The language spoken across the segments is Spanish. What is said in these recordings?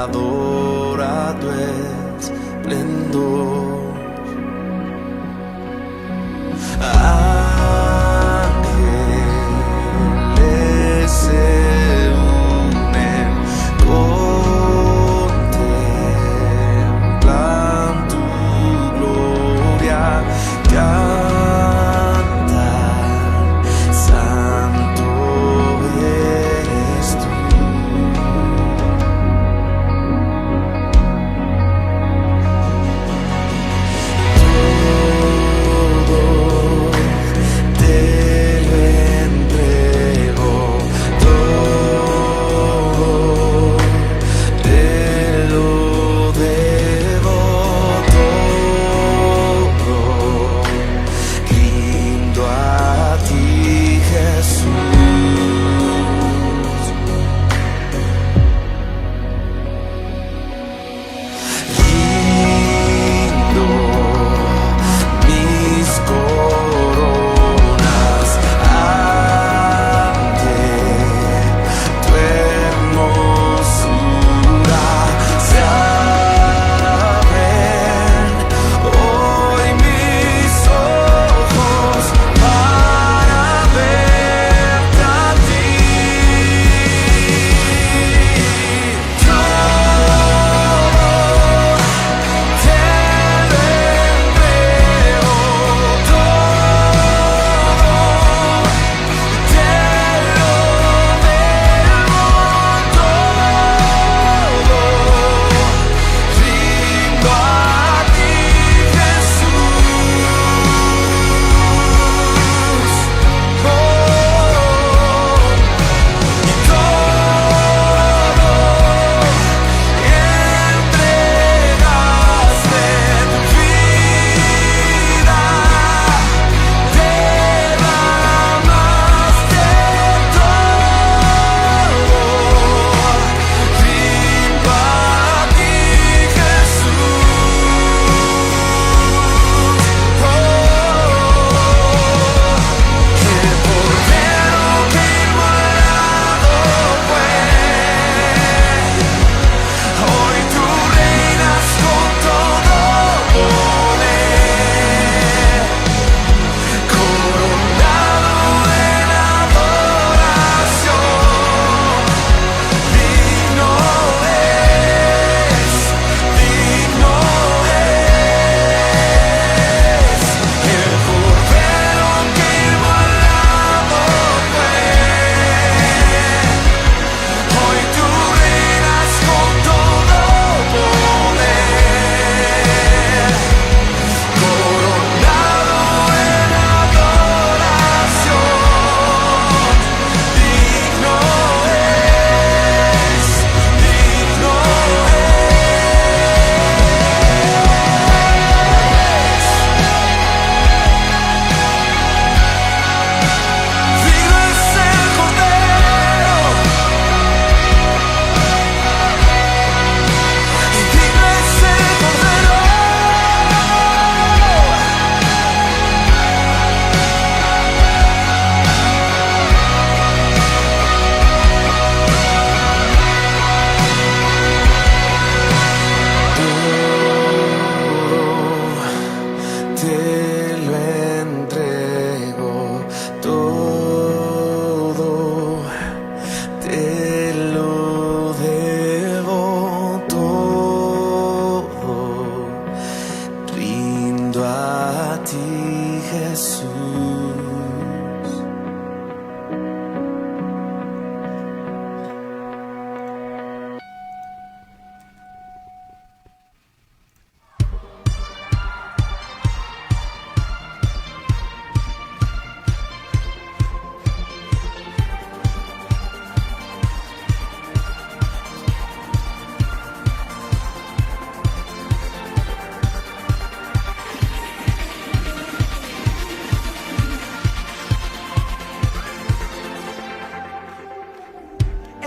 adora tu esplendor. Ángeles se unen, contemplan tu gloria, cantan, santo eres tú.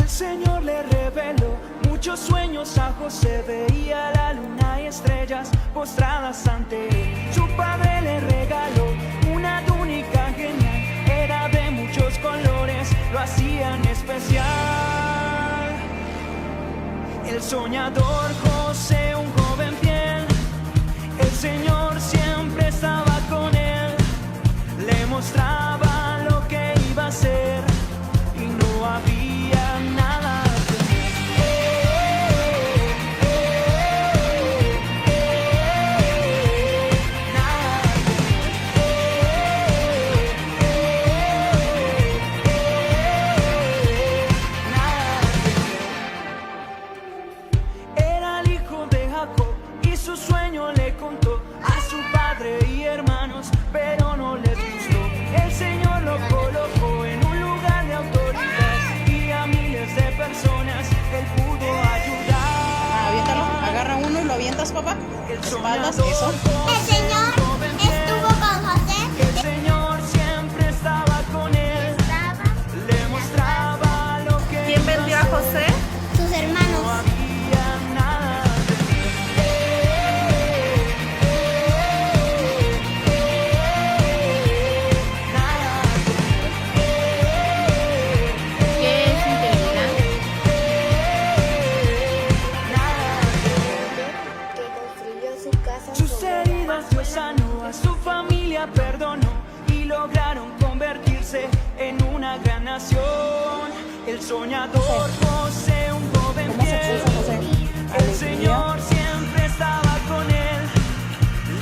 Señor le reveló muchos sueños a José. Veía la luna y estrellas postradas ante él. Su padre le regaló una túnica genial. Era de muchos colores, lo hacían especial. El soñador José, un joven fiel, el Señor siempre estaba con él, le mostraba lo que iba a ser y no había nada que Era el hijo de Jacob y su sueño le contó a su padre y hermanos, pero no les gustó. El Señor lo colocó en un lugar de autoridad y a miles de personas él pudo ayudar. Aviéntalo, agarra uno y lo avientas, papá. Espaldas, eso. El Señor estuvo con José. El Señor siempre estaba con él, le mostraba lo que ¿Quién vendió a José? Sus hermanos. no había nada. ¿Qué es integridad? Que construyó su casa Sus sobre heridas Dios sanó, a su familia perdonó y lograron convertirse en una gran nación. El soñador José, un joven ¿Cómo se fiel, puso, José? el Alegría. Señor siempre estaba con él,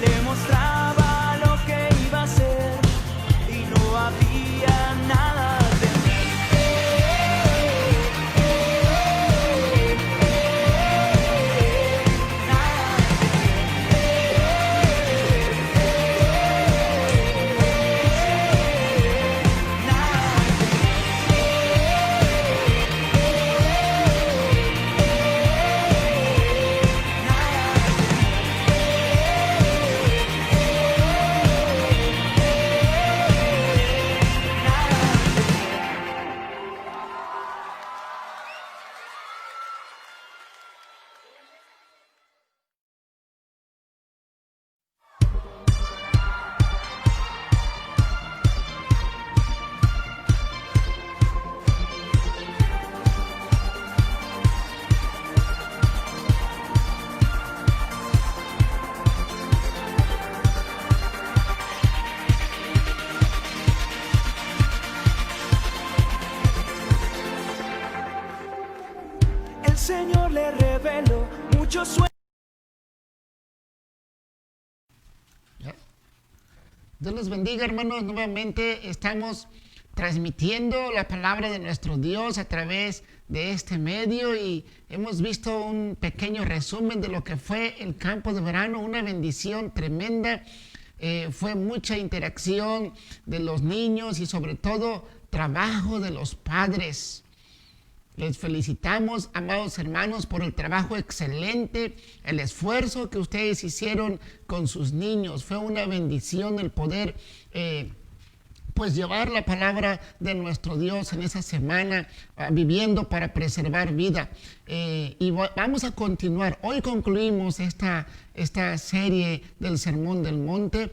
le mostraba lo que iba a ser y no había nada de El Señor le reveló muchos sueños. Dios les bendiga, hermanos. Nuevamente estamos transmitiendo la palabra de nuestro Dios a través de este medio y hemos visto un pequeño resumen de lo que fue el campo de verano, una bendición tremenda. Fue mucha interacción de los niños y sobre todo trabajo de los padres. Les felicitamos, amados hermanos, por el trabajo excelente, el esfuerzo que ustedes hicieron con sus niños. Fue una bendición el poder pues llevar la palabra de nuestro Dios en esa semana, viviendo para preservar vida. Y vamos a continuar. Hoy concluimos esta serie del Sermón del Monte,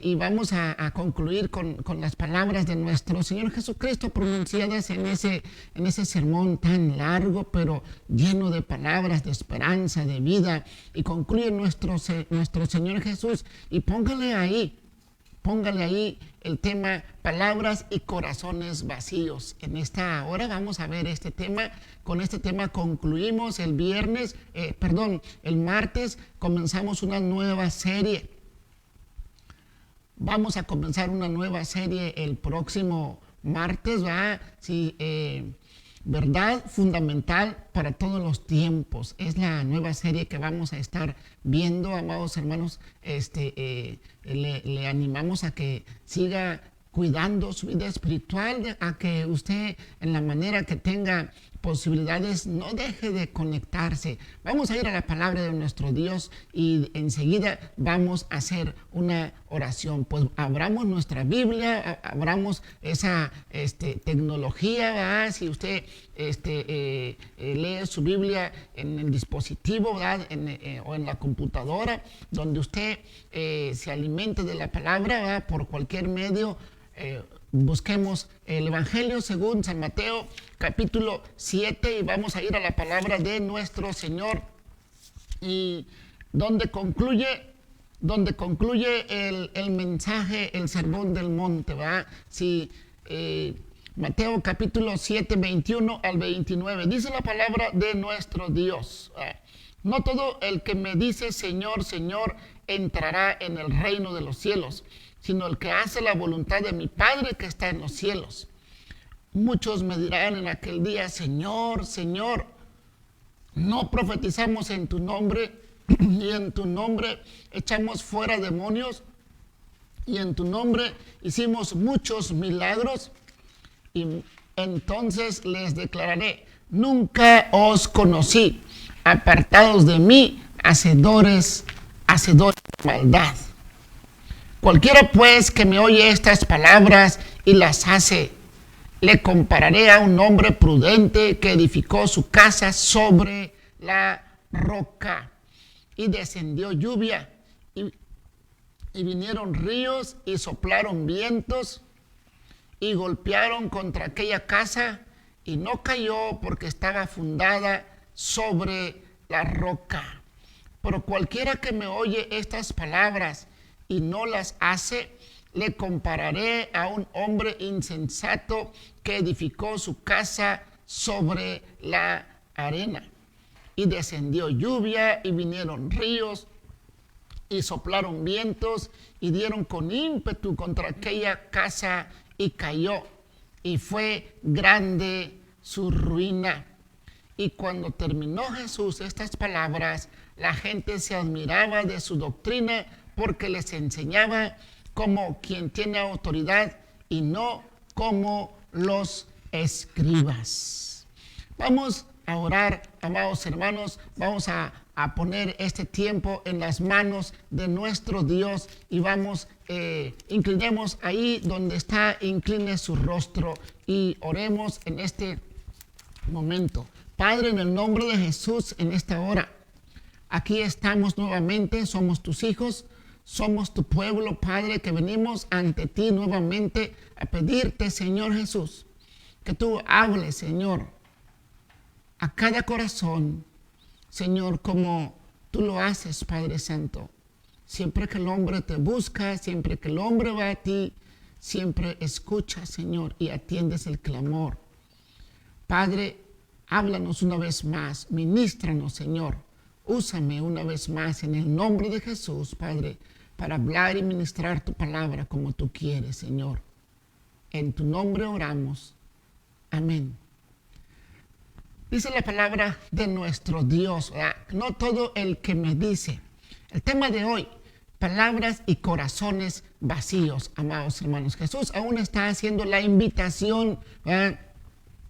y vamos a concluir con las palabras de nuestro Señor Jesucristo pronunciadas en ese sermón tan largo, pero lleno de palabras de esperanza, de vida. Y concluye nuestro Señor Jesús. Y póngale ahí el tema palabras y corazones vacíos. En esta hora vamos a ver este tema. Con este tema concluimos el martes comenzamos una nueva serie. Vamos a comenzar una nueva serie el próximo martes, ¿verdad? Sí, verdad fundamental para todos los tiempos. Es la nueva serie que vamos a estar viendo, amados hermanos. Le animamos a que siga cuidando su vida espiritual, a que usted, en la manera que tenga posibilidades, no deje de conectarse. Vamos a ir a la palabra de nuestro Dios y enseguida vamos a hacer una oración. Pues abramos nuestra Biblia, abramos esa tecnología, ¿verdad? Si usted lee su Biblia en el dispositivo, ¿verdad? O en la computadora, donde usted se alimente de la palabra, ¿verdad? Por cualquier medio, busquemos el Evangelio según San Mateo, capítulo 7, y vamos a ir a la palabra de nuestro Señor, y donde concluye el mensaje, el sermón del monte, ¿verdad? Mateo capítulo 7, 21 al 29, dice la palabra de nuestro Dios: no todo el que me dice Señor, Señor, entrará en el reino de los cielos, sino el que hace la voluntad de mi Padre que está en los cielos. Muchos me dirán en aquel día: Señor, Señor, ¿no profetizamos en tu nombre, y en tu nombre echamos fuera demonios, y en tu nombre hicimos muchos milagros? Y entonces les declararé: nunca os conocí, apartados de mí, hacedores de maldad. Cualquiera pues que me oye estas palabras y las hace, le compararé a un hombre prudente que edificó su casa sobre la roca. Y descendió lluvia, y vinieron ríos, y soplaron vientos, y golpearon contra aquella casa, y no cayó porque estaba fundada sobre la roca. Pero cualquiera que me oye estas palabras y no las hace, le compararé a un hombre insensato que edificó su casa sobre la arena. Y descendió lluvia, y vinieron ríos, y soplaron vientos, y dieron con ímpetu contra aquella casa, y cayó, y fue grande su ruina. Y cuando terminó Jesús estas palabras, la gente se admiraba de su doctrina, porque les enseñaba como quien tiene autoridad y no como los escribas. Vamos a orar, amados hermanos. Vamos a poner este tiempo en las manos de nuestro Dios, y vamos, inclinemos ahí donde está, incline su rostro y oremos en este momento. Padre, en el nombre de Jesús, en esta hora, aquí estamos nuevamente, somos tus hijos, somos tu pueblo, Padre, que venimos ante ti nuevamente a pedirte, Señor Jesús, que tú hables, Señor, a cada corazón, Señor, como tú lo haces, Padre Santo. Siempre que el hombre te busca, siempre que el hombre va a ti, siempre escuchas, Señor, y atiendes el clamor. Padre, háblanos una vez más, ministranos, Señor. Úsame una vez más en el nombre de Jesús, Padre, para hablar y ministrar tu palabra como tú quieres, Señor. En tu nombre oramos. Amén. Dice la palabra de nuestro Dios, ¿verdad? No todo el que me dice. El tema de hoy: palabras y corazones vacíos, amados hermanos. Jesús aún está haciendo la invitación, ¿verdad?,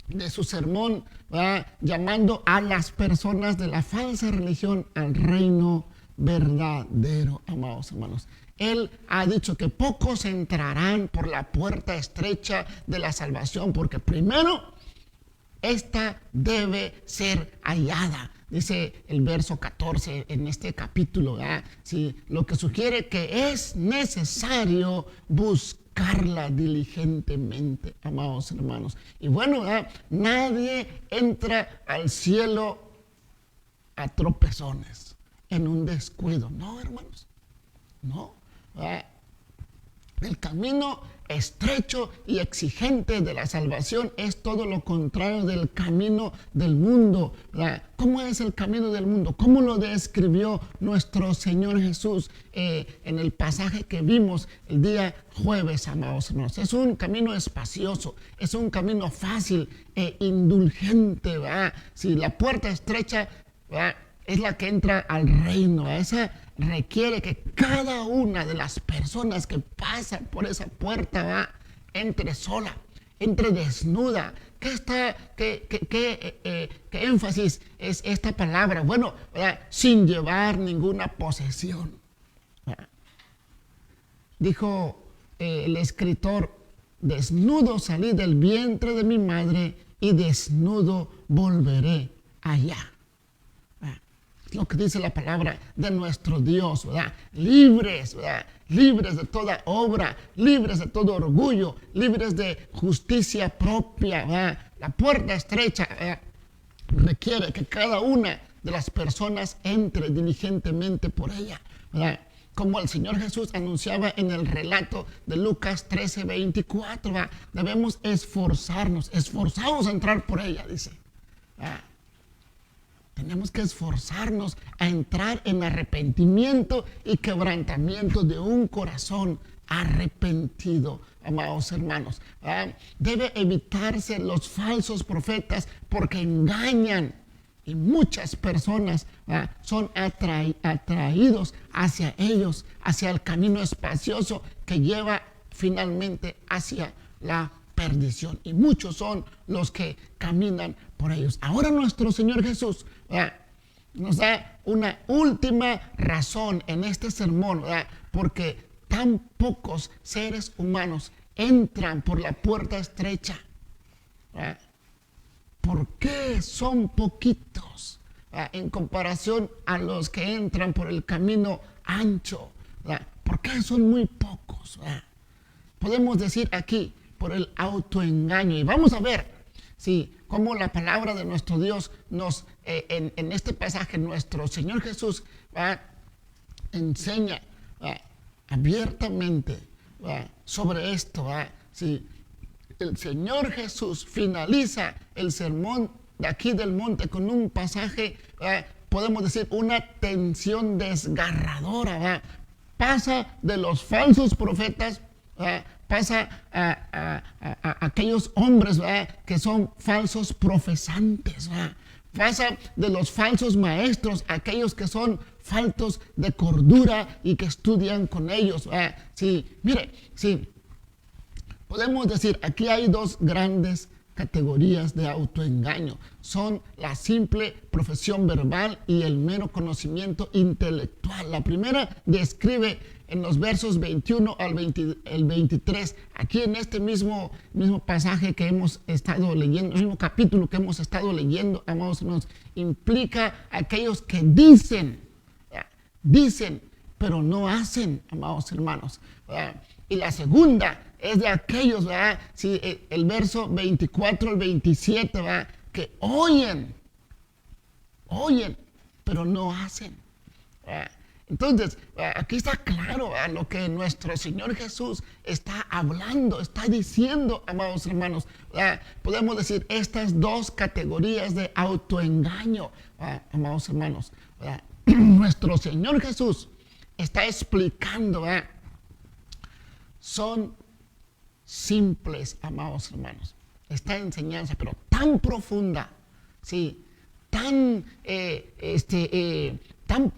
de su sermón, ¿verdad?, llamando a las personas de la falsa religión al reino verdadero, amados hermanos. Él ha dicho que pocos entrarán por la puerta estrecha de la salvación, porque primero esta debe ser hallada. Dice el verso 14 en este capítulo, ¿verdad? Sí, lo que sugiere que es necesario buscarla diligentemente, amados hermanos. Y bueno, ¿verdad?, nadie entra al cielo a tropezones, en un descuido. No, hermanos, no, ¿verdad? El camino estrecho y exigente de la salvación es todo lo contrario del camino del mundo, ¿verdad? ¿Cómo es el camino del mundo? ¿Cómo lo describió nuestro Señor Jesús en el pasaje que vimos el día jueves, amados hermanos? Es un camino espacioso, es un camino fácil e indulgente, ¿verdad? Si la puerta estrecha, ¿verdad?, es la que entra al reino. Esa requiere que cada una de las personas que pasan por esa puerta, ¿verdad?, entre sola, entre desnuda. ¿Qué énfasis es esta palabra? Bueno, ¿verdad?, sin llevar ninguna posesión, ¿verdad? Dijo el escritor: desnudo salí del vientre de mi madre y desnudo volveré allá. Es lo que dice la palabra de nuestro Dios, ¿verdad? Libres, ¿verdad? Libres de toda obra, libres de todo orgullo, libres de justicia propia, ¿verdad? La puerta estrecha, ¿verdad?, requiere que cada una de las personas entre diligentemente por ella, ¿verdad? Como el Señor Jesús anunciaba en el relato de Lucas 13:24, ¿verdad? Debemos esforzarnos a entrar por ella, dice, ¿verdad? Tenemos que esforzarnos a entrar en arrepentimiento y quebrantamiento de un corazón arrepentido, amados hermanos, ¿verdad? Debe evitarse los falsos profetas porque engañan, y muchas personas, ¿verdad?, son atraídos hacia ellos, hacia el camino espacioso que lleva finalmente hacia la perdición, y muchos son los que caminan por ellos. Ahora nuestro Señor Jesús, ¿verdad?, nos da una última razón en este sermón, ¿verdad?, porque tan pocos seres humanos entran por la puerta estrecha, ¿verdad? ¿Por qué son poquitos, ¿verdad?, en comparación a los que entran por el camino ancho, ¿verdad? ¿Por qué son muy pocos, ¿verdad? Podemos decir aquí por el autoengaño, y vamos a ver cómo la palabra de nuestro Dios nos, en este pasaje, nuestro Señor Jesús, ¿verdad?, enseña, ¿verdad?, abiertamente, ¿verdad?, sobre esto, ¿verdad? El Señor Jesús finaliza el sermón de aquí del monte con un pasaje, podemos decir, una tensión desgarradora, ¿verdad? Pasa de los falsos profetas, pasa a aquellos hombres, ¿verdad?, que son falsos profesantes, ¿verdad? Pasa de los falsos maestros a aquellos que son faltos de cordura y que estudian con ellos, ¿verdad? Podemos decir, aquí hay dos grandes categorías de autoengaño. Son la simple profesión verbal y el mero conocimiento intelectual. La primera describe en los versos 21 al 23, aquí en este mismo pasaje que hemos estado leyendo, el mismo capítulo que hemos estado leyendo, amados hermanos, implica a aquellos que dicen, pero no hacen, amados hermanos. Y la segunda es de aquellos, ¿verdad?, el verso 24 al 27, ¿verdad?, que oyen, pero no hacen, ¿verdad? Entonces, aquí está claro, ¿verdad?, lo que nuestro Señor Jesús está hablando, está diciendo, amados hermanos, ¿verdad? Podemos decir estas dos categorías de autoengaño, ¿verdad?, amados hermanos, ¿verdad? Nuestro Señor Jesús está explicando, ¿verdad?, son simples, amados hermanos, esta enseñanza, pero tan profunda, tan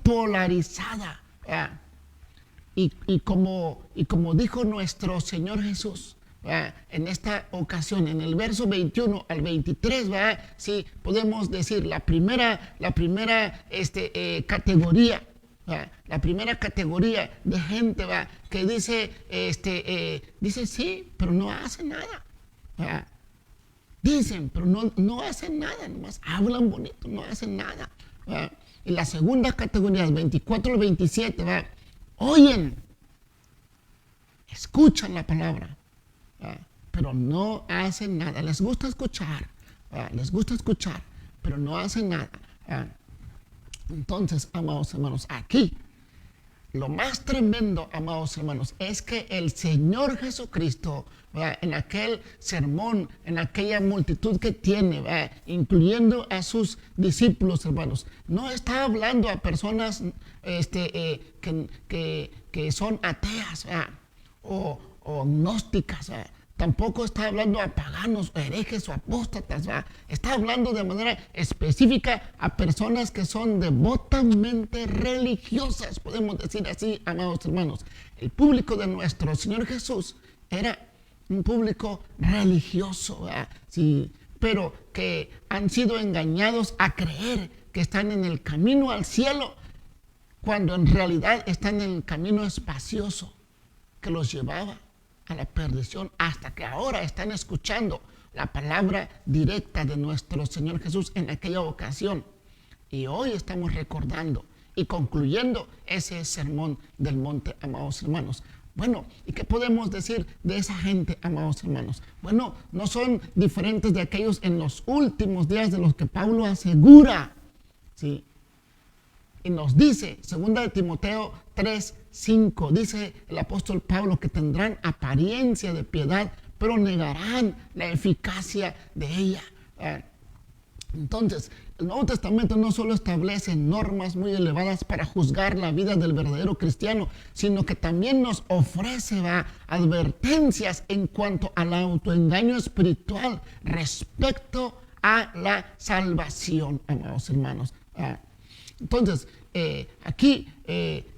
polarizada, y como dijo nuestro Señor Jesús, en esta ocasión, en el verso 21 al 23, podemos decir la primera categoría. La primera categoría de gente, que dice sí, pero no hace nada. Dicen, pero no hacen nada, nomás hablan bonito, no hacen nada. Y la segunda categoría, del 24 al 27, oyen, escuchan la palabra, pero no hacen nada. Les gusta escuchar, pero no hacen nada. Entonces, amados hermanos, aquí lo más tremendo, amados hermanos, es que el Señor Jesucristo, ¿verdad?, en aquel sermón, en aquella multitud que tiene, ¿verdad?, incluyendo a sus discípulos, hermanos, no está hablando a personas que son ateas, ¿verdad?, o gnósticas, ¿verdad?, tampoco está hablando a paganos, herejes o apóstatas, ¿verdad? Está hablando de manera específica a personas que son devotamente religiosas, podemos decir así, amados hermanos. El público de nuestro Señor Jesús era un público religioso, ¿verdad? Pero que han sido engañados a creer que están en el camino al cielo, cuando en realidad están en el camino espacioso que los llevaba a la perdición, hasta que ahora están escuchando la palabra directa de nuestro Señor Jesús en aquella ocasión Y hoy estamos recordando y concluyendo ese sermón del monte, amados hermanos. Bueno, ¿y qué podemos decir de esa gente, amados hermanos? Bueno, no son diferentes de aquellos en los últimos días de los que Pablo asegura, ¿sí? Y nos dice, 2 de Timoteo 3:5, dice el apóstol Pablo que tendrán apariencia de piedad, pero negarán la eficacia de ella. Entonces, el Nuevo Testamento no solo establece normas muy elevadas para juzgar la vida del verdadero cristiano, sino que también nos ofrece advertencias en cuanto al autoengaño espiritual respecto a la salvación, amados hermanos. Entonces, aquí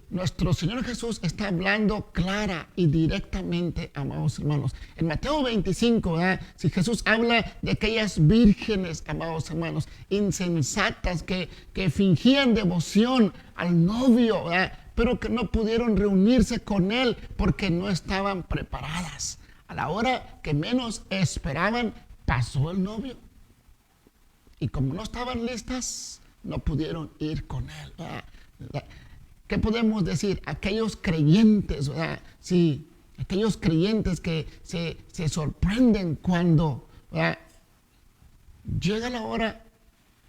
nuestro Señor Jesús está hablando clara y directamente, amados hermanos. En Mateo 25, si Jesús habla de aquellas vírgenes, amados hermanos, insensatas que fingían devoción al novio, pero que no pudieron reunirse con él porque no estaban preparadas. A la hora que menos esperaban, pasó el novio. Y como no estaban listas, no pudieron ir con él. ¿Qué podemos decir? Aquellos creyentes, ¿verdad? Sí, aquellos creyentes que se sorprenden cuando llega la hora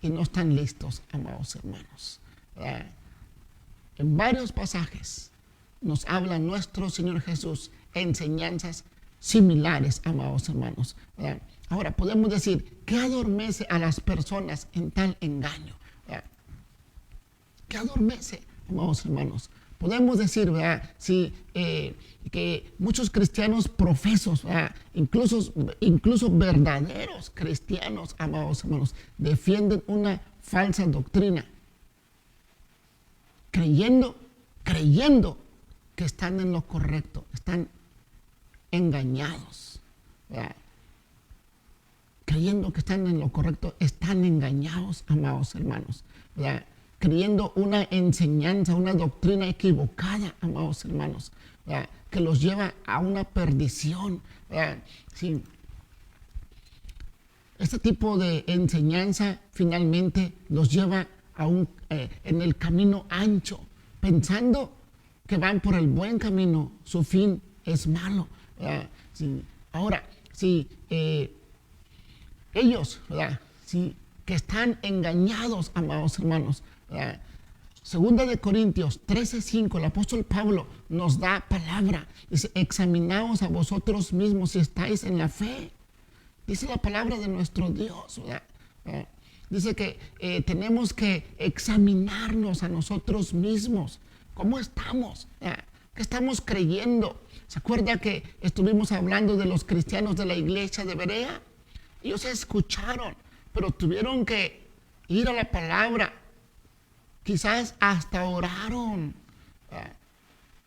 y no están listos, amados hermanos. En varios pasajes nos habla nuestro Señor Jesús enseñanzas similares, amados hermanos. Ahora, podemos decir, ¿qué adormece a las personas en tal engaño? ¿Qué adormece, amados hermanos? Podemos decir, ¿verdad? Sí, que muchos cristianos profesos, incluso verdaderos cristianos, amados hermanos, defienden una falsa doctrina, creyendo que están en lo correcto, están engañados, ¿verdad? Creyendo que están en lo correcto, están engañados, amados hermanos, ¿verdad? Creyendo una enseñanza, una doctrina equivocada, amados hermanos, ¿verdad? Que los lleva a una perdición, ¿verdad? Sí. Este tipo de enseñanza finalmente los lleva en el camino ancho, pensando que van por el buen camino, su fin es malo, ¿verdad? Sí. Ahora, si ellos, ¿verdad? Sí, que están engañados, amados hermanos, ¿verdad? 2 de Corintios 13:5, el apóstol Pablo nos da palabra. Dice, examinaos a vosotros mismos si estáis en la fe. Dice la palabra de nuestro Dios, ¿verdad? Dice que tenemos que examinarnos a nosotros mismos. ¿Cómo estamos? ¿Qué estamos creyendo? ¿Se acuerda que estuvimos hablando de los cristianos de la iglesia de Berea? Ellos escucharon, pero tuvieron que ir a la palabra. Quizás hasta oraron.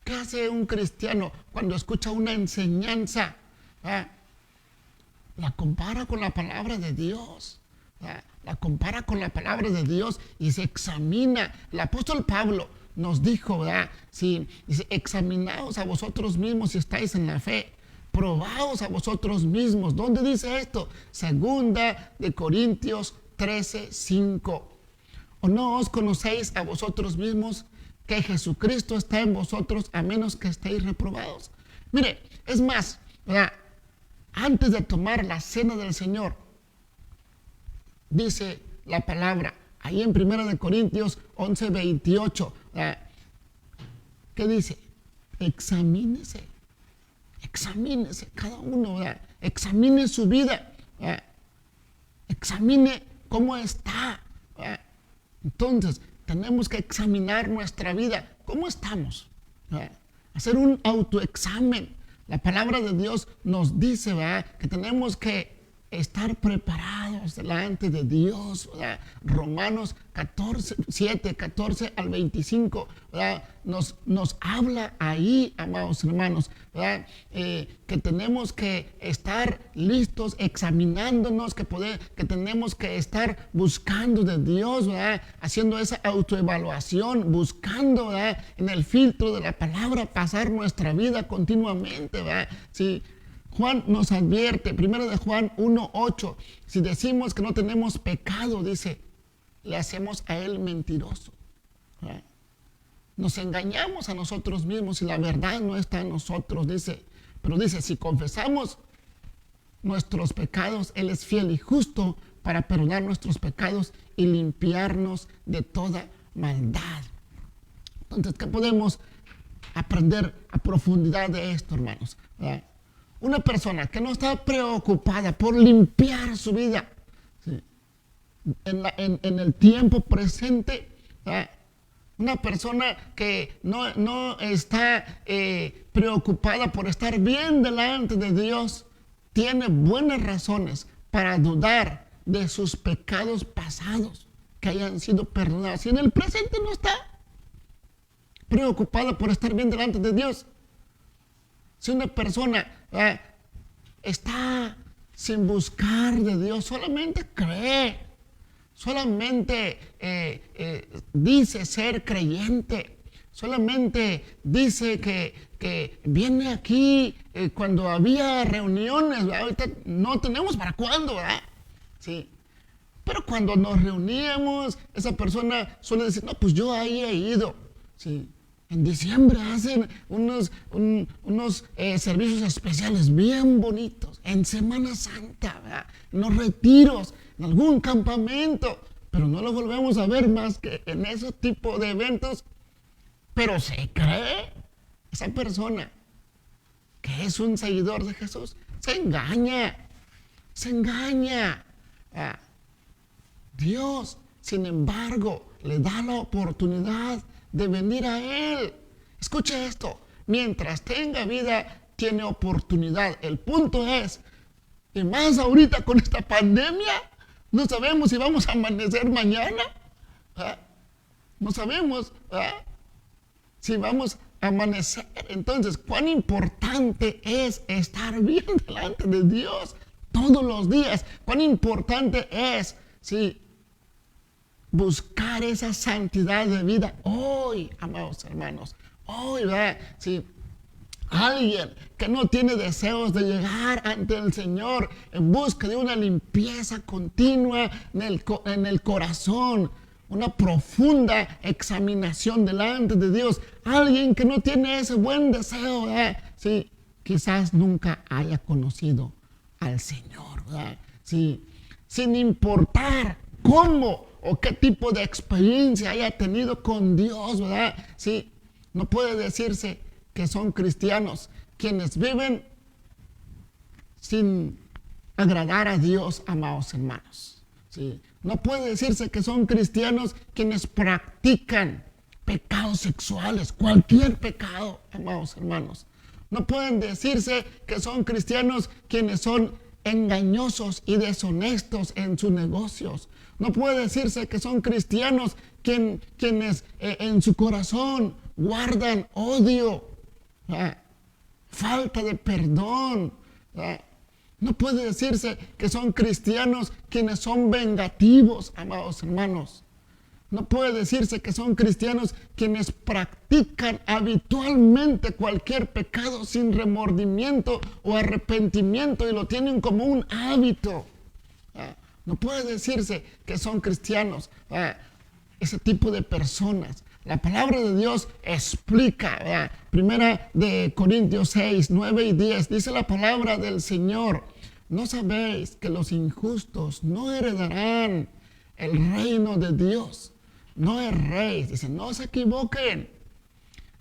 ¿Qué hace un cristiano cuando escucha una enseñanza? La compara con la palabra de Dios. La compara con la palabra de Dios y se examina. El apóstol Pablo nos dijo, ¿verdad? Sí, dice, examinaos a vosotros mismos si estáis en la fe. Probaos a vosotros mismos. ¿Dónde dice esto? 2 de Corintios 13:5. ¿O no os conocéis a vosotros mismos que Jesucristo está en vosotros a menos que estéis reprobados? Mire, es más, ¿verdad? Antes de tomar la cena del Señor, dice la palabra, ahí en 1 de Corintios 11:28, ¿qué dice? Examínese cada uno, ¿verdad? Examine su vida, ¿verdad? Examine cómo está, ¿verdad? Entonces, tenemos que examinar nuestra vida. ¿Cómo estamos? ¿Verdad? Hacer un autoexamen. La palabra de Dios nos dice, ¿verdad?, que tenemos que estar preparados delante de Dios, ¿verdad? Romanos 7:14 al 25, ¿verdad? Nos habla ahí, amados hermanos, ¿verdad? Que tenemos que estar listos, examinándonos, que tenemos que estar buscando de Dios, ¿verdad? Haciendo esa autoevaluación, buscando, ¿verdad?, en el filtro de la palabra, pasar nuestra vida continuamente, ¿verdad? Sí. Juan nos advierte, 1 de Juan 1:8, si decimos que no tenemos pecado, dice, le hacemos a Él mentiroso. ¿Verdad? Nos engañamos a nosotros mismos y la verdad no está en nosotros, dice. Pero dice, si confesamos nuestros pecados, Él es fiel y justo para perdonar nuestros pecados y limpiarnos de toda maldad. Entonces, ¿qué podemos aprender a profundidad de esto, hermanos? ¿Verdad? Una persona que no está preocupada por limpiar su vida, ¿sí?, en el tiempo presente, ¿verdad? Una persona que no está preocupada por estar bien delante de Dios, tiene buenas razones para dudar de sus pecados pasados que hayan sido perdonados. Si en el presente no está preocupada por estar bien delante de Dios, si una persona está sin buscar de Dios, solamente cree, solamente dice ser creyente, solamente dice que viene aquí cuando había reuniones, ¿verdad? Ahorita no tenemos para cuándo, ¿verdad? Sí. Pero cuando nos reuníamos, esa persona suele decir, no, pues yo ahí he ido. Sí. En diciembre hacen unos servicios especiales bien bonitos. En Semana Santa, ¿verdad? En los retiros, en algún campamento. Pero no lo volvemos a ver más que en ese tipo de eventos. Pero se cree, esa persona que es un seguidor de Jesús, se engaña. Dios, sin embargo, le da la oportunidad de venir a Él. Escuche esto, mientras tenga vida, tiene oportunidad. El punto es, y más ahorita con esta pandemia, no sabemos si vamos a amanecer mañana. No sabemos si vamos a amanecer. Entonces, cuán importante es estar bien delante de Dios todos los días. Cuán importante es, sí, buscar esa santidad de vida hoy, amados hermanos. Hoy, ¿verdad? Sí. Alguien que no tiene deseos de llegar ante el Señor en busca de una limpieza continua en el corazón, una profunda examinación delante de Dios. Alguien que no tiene ese buen deseo, ¿verdad? Sí, quizás nunca haya conocido al Señor, ¿verdad? Sí, sin importar cómo o qué tipo de experiencia haya tenido con Dios, ¿verdad? Sí, no puede decirse que son cristianos quienes viven sin agradar a Dios, amados hermanos. ¿Sí? No puede decirse que son cristianos quienes practican pecados sexuales, cualquier pecado, amados hermanos. No pueden decirse que son cristianos quienes son engañosos y deshonestos en sus negocios. No puede decirse que son cristianos quienes en su corazón guardan odio, falta de perdón. No puede decirse que son cristianos quienes son vengativos, amados hermanos. No puede decirse que son cristianos quienes practican habitualmente cualquier pecado sin remordimiento o arrepentimiento y lo tienen como un hábito. No puede decirse que son cristianos ese tipo de personas. La palabra de Dios explica, Primera de Corintios 6, 9 y 10, dice la palabra del Señor: ¿no sabéis que los injustos no heredarán el reino de Dios? No erréis, dice, no se equivoquen.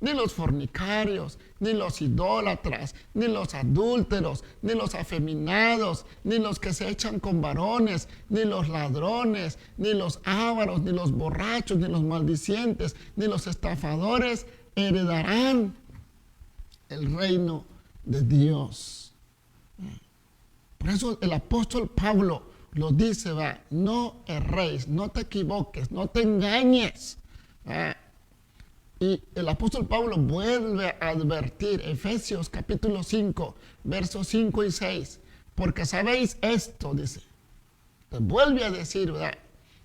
Ni los fornicarios, ni los idólatras, ni los adúlteros, ni los afeminados, ni los que se echan con varones, ni los ladrones, ni los ávaros, ni los borrachos, ni los maldicientes, ni los estafadores heredarán el reino de Dios. Por eso el apóstol Pablo lo dice, no erréis, no te equivoques, no te engañes. Y el apóstol Pablo vuelve a advertir, Efesios capítulo 5, versos 5 y 6, porque sabéis esto, dice, te vuelve a decir,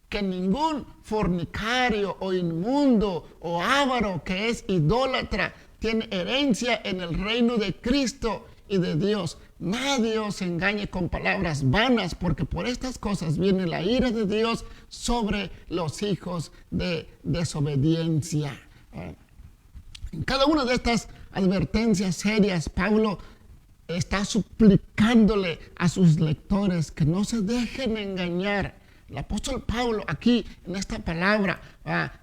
que ningún fornicario o inmundo o avaro que es idólatra tiene herencia en el reino de Cristo y de Dios. nadie os engañe con palabras vanas, porque por estas cosas viene la ira de Dios sobre los hijos de desobediencia. En cada una de estas advertencias serias, Pablo está suplicándole a sus lectores que no se dejen engañar. El apóstol Pablo aquí en esta palabra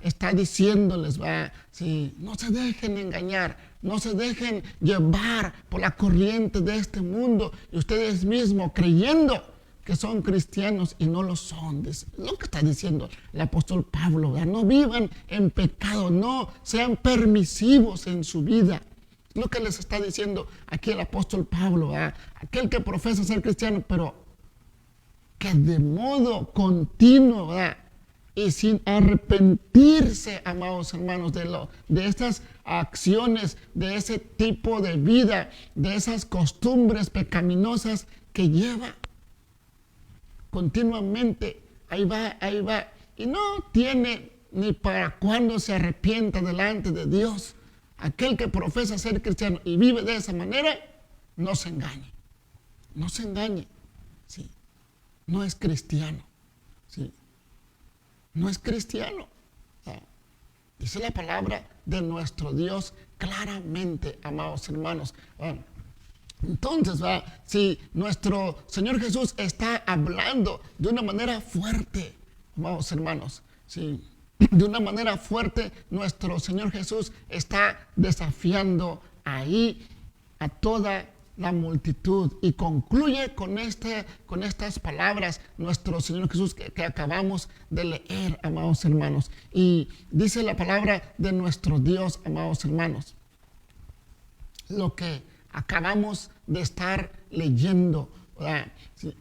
está diciéndoles, no se dejen engañar, no se dejen llevar por la corriente de este mundo y ustedes mismos creyendo que son cristianos y no lo son. Es lo que está diciendo el apóstol Pablo, no vivan en pecado, no sean permisivos en su vida. Es lo que les está diciendo aquí el apóstol Pablo, aquel que profesa ser cristiano, pero que de modo continuo y sin arrepentirse, amados hermanos, de estas acciones, de ese tipo de vida, de esas costumbres pecaminosas que lleva continuamente. Ahí va, y no tiene ni para cuándo se arrepienta delante de Dios. Aquel que profesa ser cristiano y vive de esa manera, no se engañe. No se engañe. Sí. No es cristiano. Sí. No es cristiano. Dice la palabra de nuestro Dios claramente, amados hermanos. Entonces, si nuestro Señor Jesús está hablando de una manera fuerte, amados hermanos, sí, de una manera fuerte, nuestro Señor Jesús está desafiando ahí a toda la multitud y concluye con estas palabras nuestro Señor Jesús que acabamos de leer, amados hermanos. Y dice la palabra de nuestro Dios, amados hermanos, lo que acabamos de estar leyendo. Sí.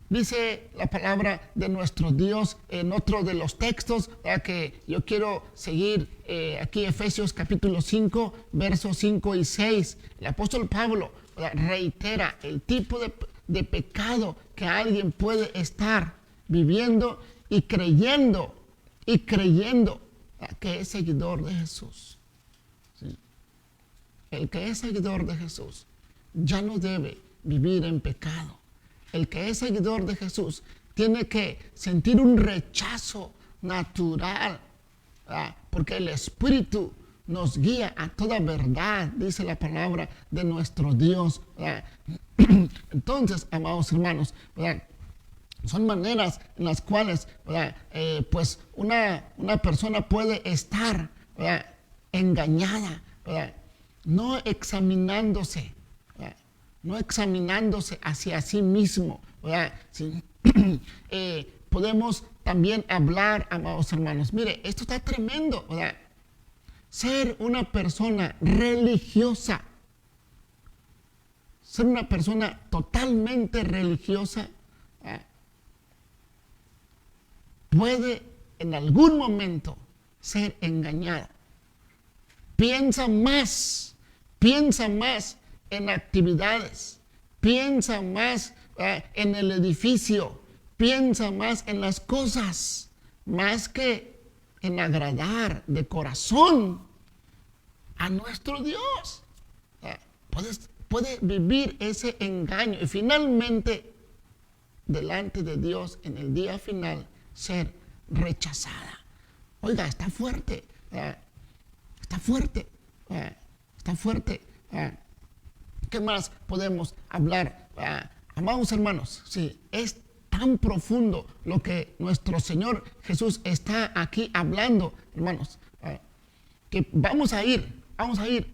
Dice la palabra de nuestro Dios en otro de los textos que yo quiero seguir aquí, Efesios capítulo 5, versos 5 y 6. El apóstol Pablo reitera el tipo de pecado que alguien puede estar viviendo y creyendo que es seguidor de Jesús. ¿Sí? El que es seguidor de Jesús ya no debe vivir en pecado. El que es seguidor de Jesús tiene que sentir un rechazo natural, porque el Espíritu nos guía a toda verdad, dice la palabra de nuestro Dios. Entonces, amados hermanos, son maneras en las cuales pues una persona puede estar engañada, no examinándose hacia sí mismo. Sí. Podemos también hablar, amados hermanos, mire, esto está tremendo, ser una persona religiosa, ser una persona totalmente religiosa, puede en algún momento ser engañada. Piensa más en actividades, piensa más en el edificio, piensa más en las cosas, más que en agradar de corazón a nuestro Dios. Puede vivir ese engaño y finalmente delante de Dios en el día final ser rechazada. Oiga, está fuerte. ¿Qué más podemos hablar? Amados hermanos, sí, es tan profundo lo que nuestro Señor Jesús está aquí hablando, hermanos, que vamos a ir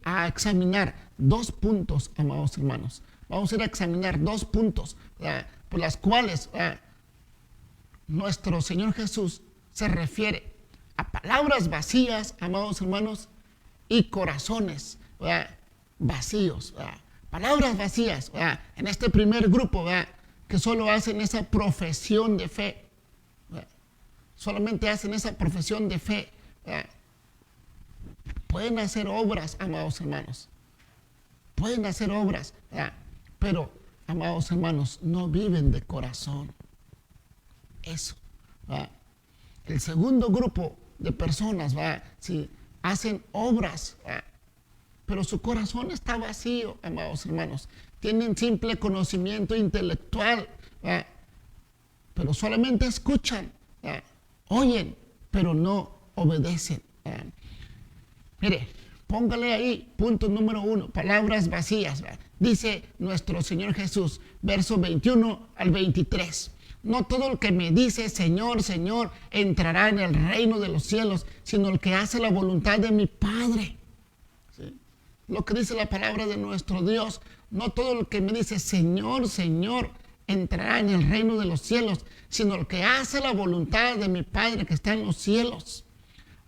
a examinar 2 puntos, amados hermanos. Vamos a ir a examinar 2 puntos por las cuales nuestro Señor Jesús se refiere a palabras vacías, amados hermanos, y corazones vacíos. Palabras vacías en este primer grupo que solo hacen esa profesión de fe. Solamente hacen esa profesión de fe. Pueden hacer obras, amados hermanos. Pueden hacer obras, pero, amados hermanos, no viven de corazón. Eso. El segundo grupo de personas, si hacen obras, pero su corazón está vacío, amados hermanos. tienen simple conocimiento intelectual, ¿verdad? Pero solamente escuchan, ¿verdad? Oyen, pero no obedecen, ¿verdad? Mire, póngale ahí, punto número 1, palabras vacías, ¿verdad? Dice nuestro Señor Jesús, verso 21 al 23. No todo el que me dice Señor, Señor, entrará en el reino de los cielos, sino el que hace la voluntad de mi Padre. ¿Sí? Lo que dice la palabra de nuestro Dios. No todo el que me dice Señor, Señor, entrará en el reino de los cielos, sino el que hace la voluntad de mi Padre que está en los cielos.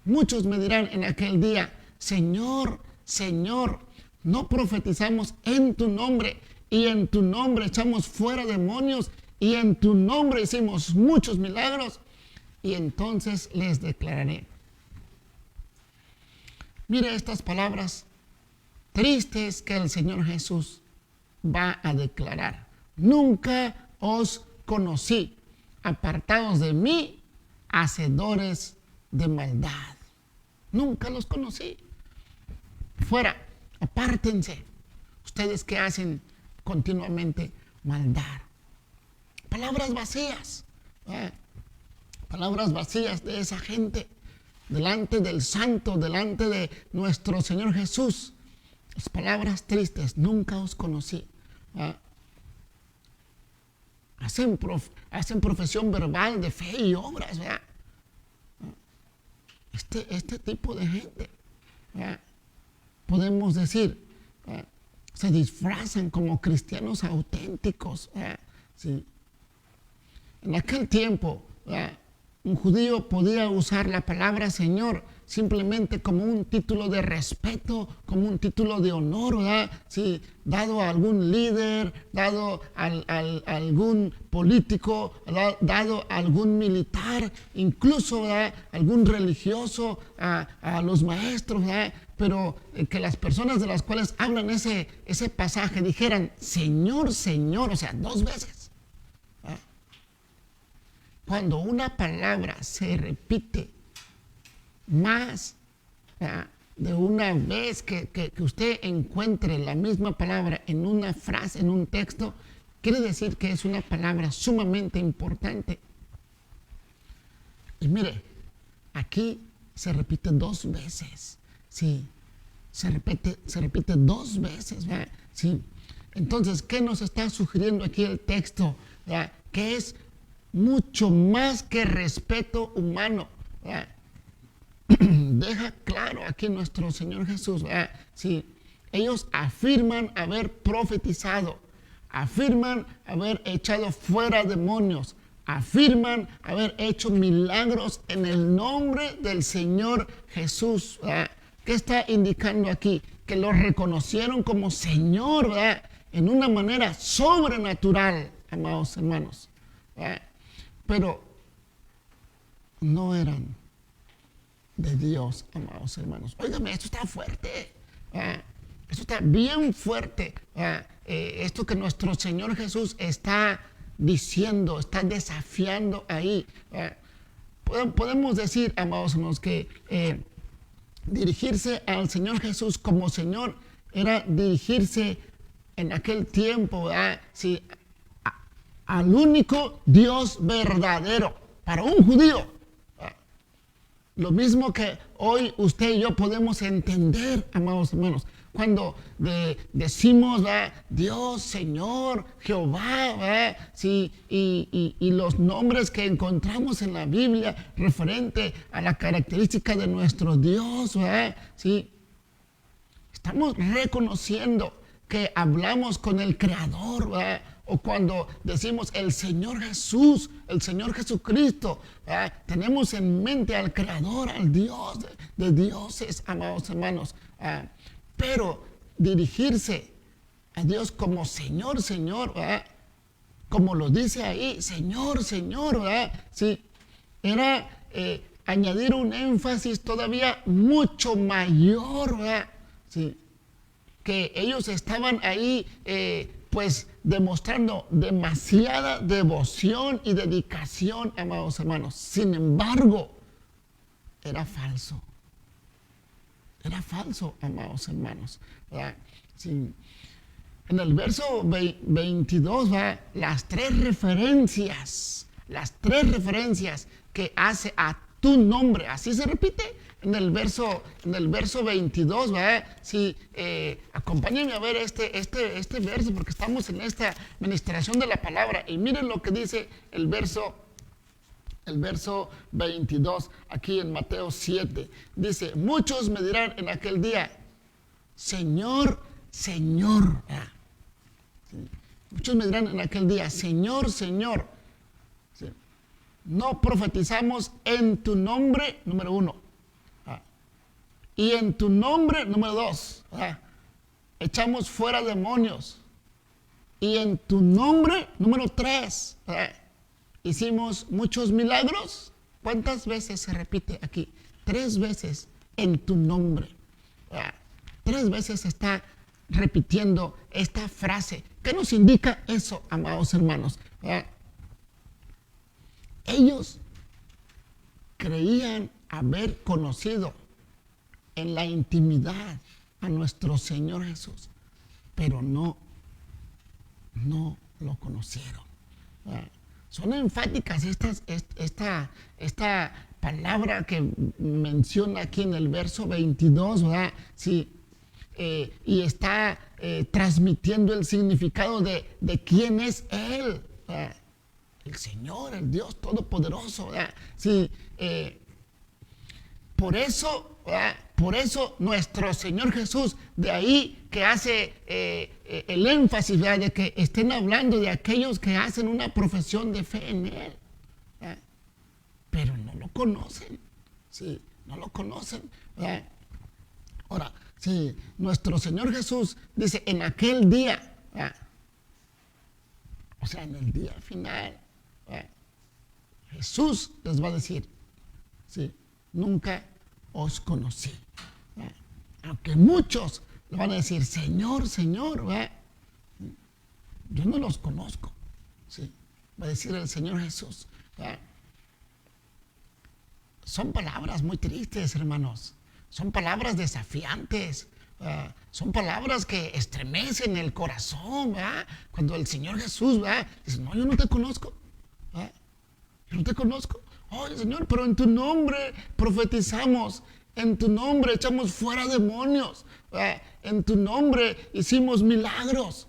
Muchos me dirán en aquel día, Señor, Señor, no profetizamos en tu nombre, y en tu nombre echamos fuera demonios, y en tu nombre hicimos muchos milagros. Y entonces les declararé. Mire estas palabras tristes que el Señor Jesús va a declarar. Nunca os conocí, apartados de mí, hacedores de maldad. Nunca los conocí. Fuera, apártense, ustedes que hacen continuamente maldad. Palabras vacías, palabras vacías de esa gente, delante del Santo, delante de nuestro Señor Jesús. Las palabras tristes, nunca os conocí. Hacen profesión verbal de fe y obras, ¿verdad? Este tipo de gente, ¿verdad? Podemos decir, se disfrazan como cristianos auténticos, ¿verdad? Sí. En aquel tiempo, un judío podía usar la palabra Señor simplemente como un título de respeto, como un título de honor, ¿verdad? Sí, dado a algún líder, dado a algún político, ¿verdad? Dado a algún militar, incluso, ¿verdad? Algún religioso, a los maestros, ¿verdad? Pero que las personas de las cuales hablan ese pasaje dijeran Señor, Señor, o sea, 2 veces. Cuando una palabra se repite más de una vez que usted encuentre la misma palabra en una frase, en un texto, quiere decir que es una palabra sumamente importante. Y mire, aquí se repite 2 veces. Sí, se repite 2 veces. ¿Verdad? Sí. Entonces, ¿qué nos está sugiriendo aquí el texto? ¿Verdad? Que es mucho más que respeto humano. ¿Verdad? Deja claro aquí nuestro Señor Jesús. ¿Verdad? Sí. Ellos afirman haber profetizado, afirman haber echado fuera demonios, afirman haber hecho milagros en el nombre del Señor Jesús. ¿Verdad? ¿Qué está indicando aquí? Que lo reconocieron como Señor, ¿verdad? En una manera sobrenatural, amados hermanos. ¿Verdad? Pero no eran de Dios, amados hermanos. Óigame, esto está fuerte. Esto está bien fuerte. Esto que nuestro Señor Jesús está diciendo, está desafiando ahí. Podemos decir, amados hermanos, que dirigirse al Señor Jesús como Señor era dirigirse en aquel tiempo, sí, al único Dios verdadero para un judío. Lo mismo que hoy usted y yo podemos entender, amados hermanos, cuando decimos Dios, Señor, Jehová, sí, y los nombres que encontramos en la Biblia referente a la característica de nuestro Dios, sí, estamos reconociendo que hablamos con el Creador, o cuando decimos el Señor Jesús, el Señor Jesucristo, tenemos en mente al Creador, al Dios de dioses, amados hermanos. Pero dirigirse a Dios como Señor, Señor, como lo dice ahí, Señor, Señor, sí, era añadir un énfasis todavía mucho mayor, sí, que ellos estaban ahí pues demostrando demasiada devoción y dedicación, amados hermanos. Sin embargo, era falso. Era falso, amados hermanos. Sí. en el verso 22, ¿verdad? Las tres referencias que hace a tu nombre, así se repite en el verso 22, ¿verdad? Sí, acompáñenme a ver este verso, porque estamos en esta ministración de la palabra, y miren lo que dice el verso 22, aquí en Mateo 7, dice: muchos me dirán en aquel día, Señor, Señor. Sí. Muchos me dirán en aquel día, Señor, Señor. Sí. No profetizamos en tu nombre, número 1. Y en tu nombre, número 2. Echamos fuera demonios. Y en tu nombre, número 3. Hicimos muchos milagros. ¿Cuántas veces se repite aquí? 3 veces en tu nombre. 3 veces se está repitiendo esta frase. ¿Qué nos indica eso, amados hermanos? Ellos creían haber conocido en la intimidad a nuestro Señor Jesús, pero no lo conocieron. Son enfáticas esta palabra que menciona aquí en el verso 22, ¿verdad? Sí, y está transmitiendo el significado de quién es Él, ¿verdad? El Señor, el Dios Todopoderoso, ¿verdad? Sí, por eso nuestro Señor Jesús, de ahí que hace el énfasis, ¿verdad?, de que estén hablando de aquellos que hacen una profesión de fe en Él, ¿verdad?, pero no lo conocen, sí, no lo conocen, ¿verdad? Ahora, sí, nuestro Señor Jesús dice, en aquel día, ¿verdad?, o sea, en el día final, ¿verdad?, Jesús les va a decir, sí, nunca os conocí, ¿verdad? Aunque muchos le van a decir, Señor, Señor, ¿verdad?, yo no los conozco, ¿sí?, va a decir el Señor Jesús, ¿verdad? Son palabras muy tristes, hermanos, son palabras desafiantes, son palabras que estremecen el corazón, ¿verdad? Cuando el Señor Jesús, ¿verdad?, dice, no, yo no te conozco, ¿verdad?, yo no te conozco. Oye, Señor, pero en tu nombre profetizamos, en tu nombre echamos fuera demonios, en tu nombre hicimos milagros.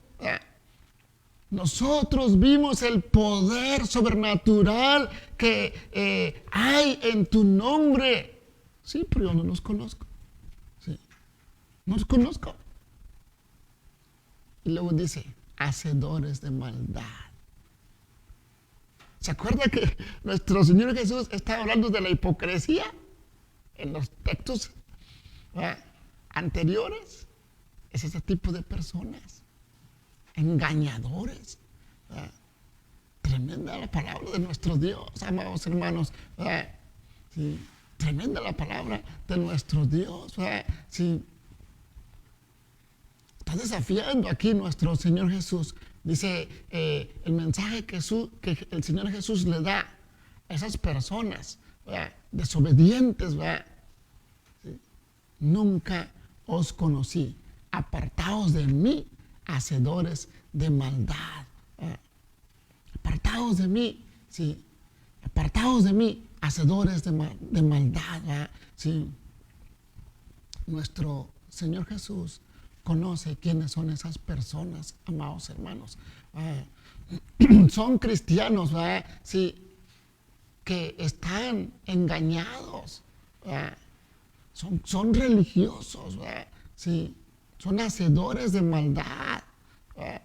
Nosotros vimos el poder sobrenatural que hay en tu nombre. Sí, pero yo no los conozco. Sí, no los conozco. Y luego dice, hacedores de maldad. ¿Se acuerda que nuestro Señor Jesús está hablando de la hipocresía en los textos anteriores? Es ese tipo de personas, engañadores. Tremenda la palabra de nuestro Dios, amados hermanos. Sí, tremenda la palabra de nuestro Dios. Sí. Está desafiando aquí nuestro Señor Jesús. Dice el mensaje que el Señor Jesús le da a esas personas, ¿verdad?, desobedientes, ¿verdad? ¿Sí? Nunca os conocí, apartaos de mí, hacedores de maldad. Apartaos de mí, sí, apartaos de mí, hacedores de maldad, ¿verdad? Sí. Nuestro Señor Jesús conoce quiénes son esas personas, amados hermanos. Son cristianos, ¿verdad?, sí, que están engañados, ¿verdad? Son religiosos, ¿verdad?, sí, son hacedores de maldad, ¿verdad?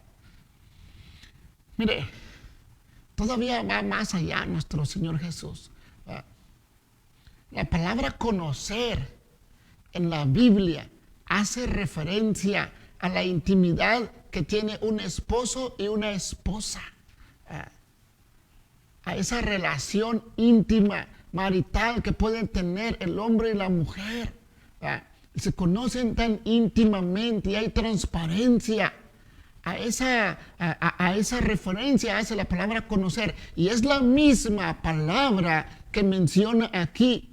Mire, todavía va más allá nuestro Señor Jesús, ¿verdad? La palabra conocer en la Biblia hace referencia a la intimidad que tiene un esposo y una esposa, a esa relación íntima, marital que pueden tener el hombre y la mujer. Se conocen tan íntimamente y hay transparencia. A esa referencia hace la palabra conocer, y es la misma palabra que menciona aquí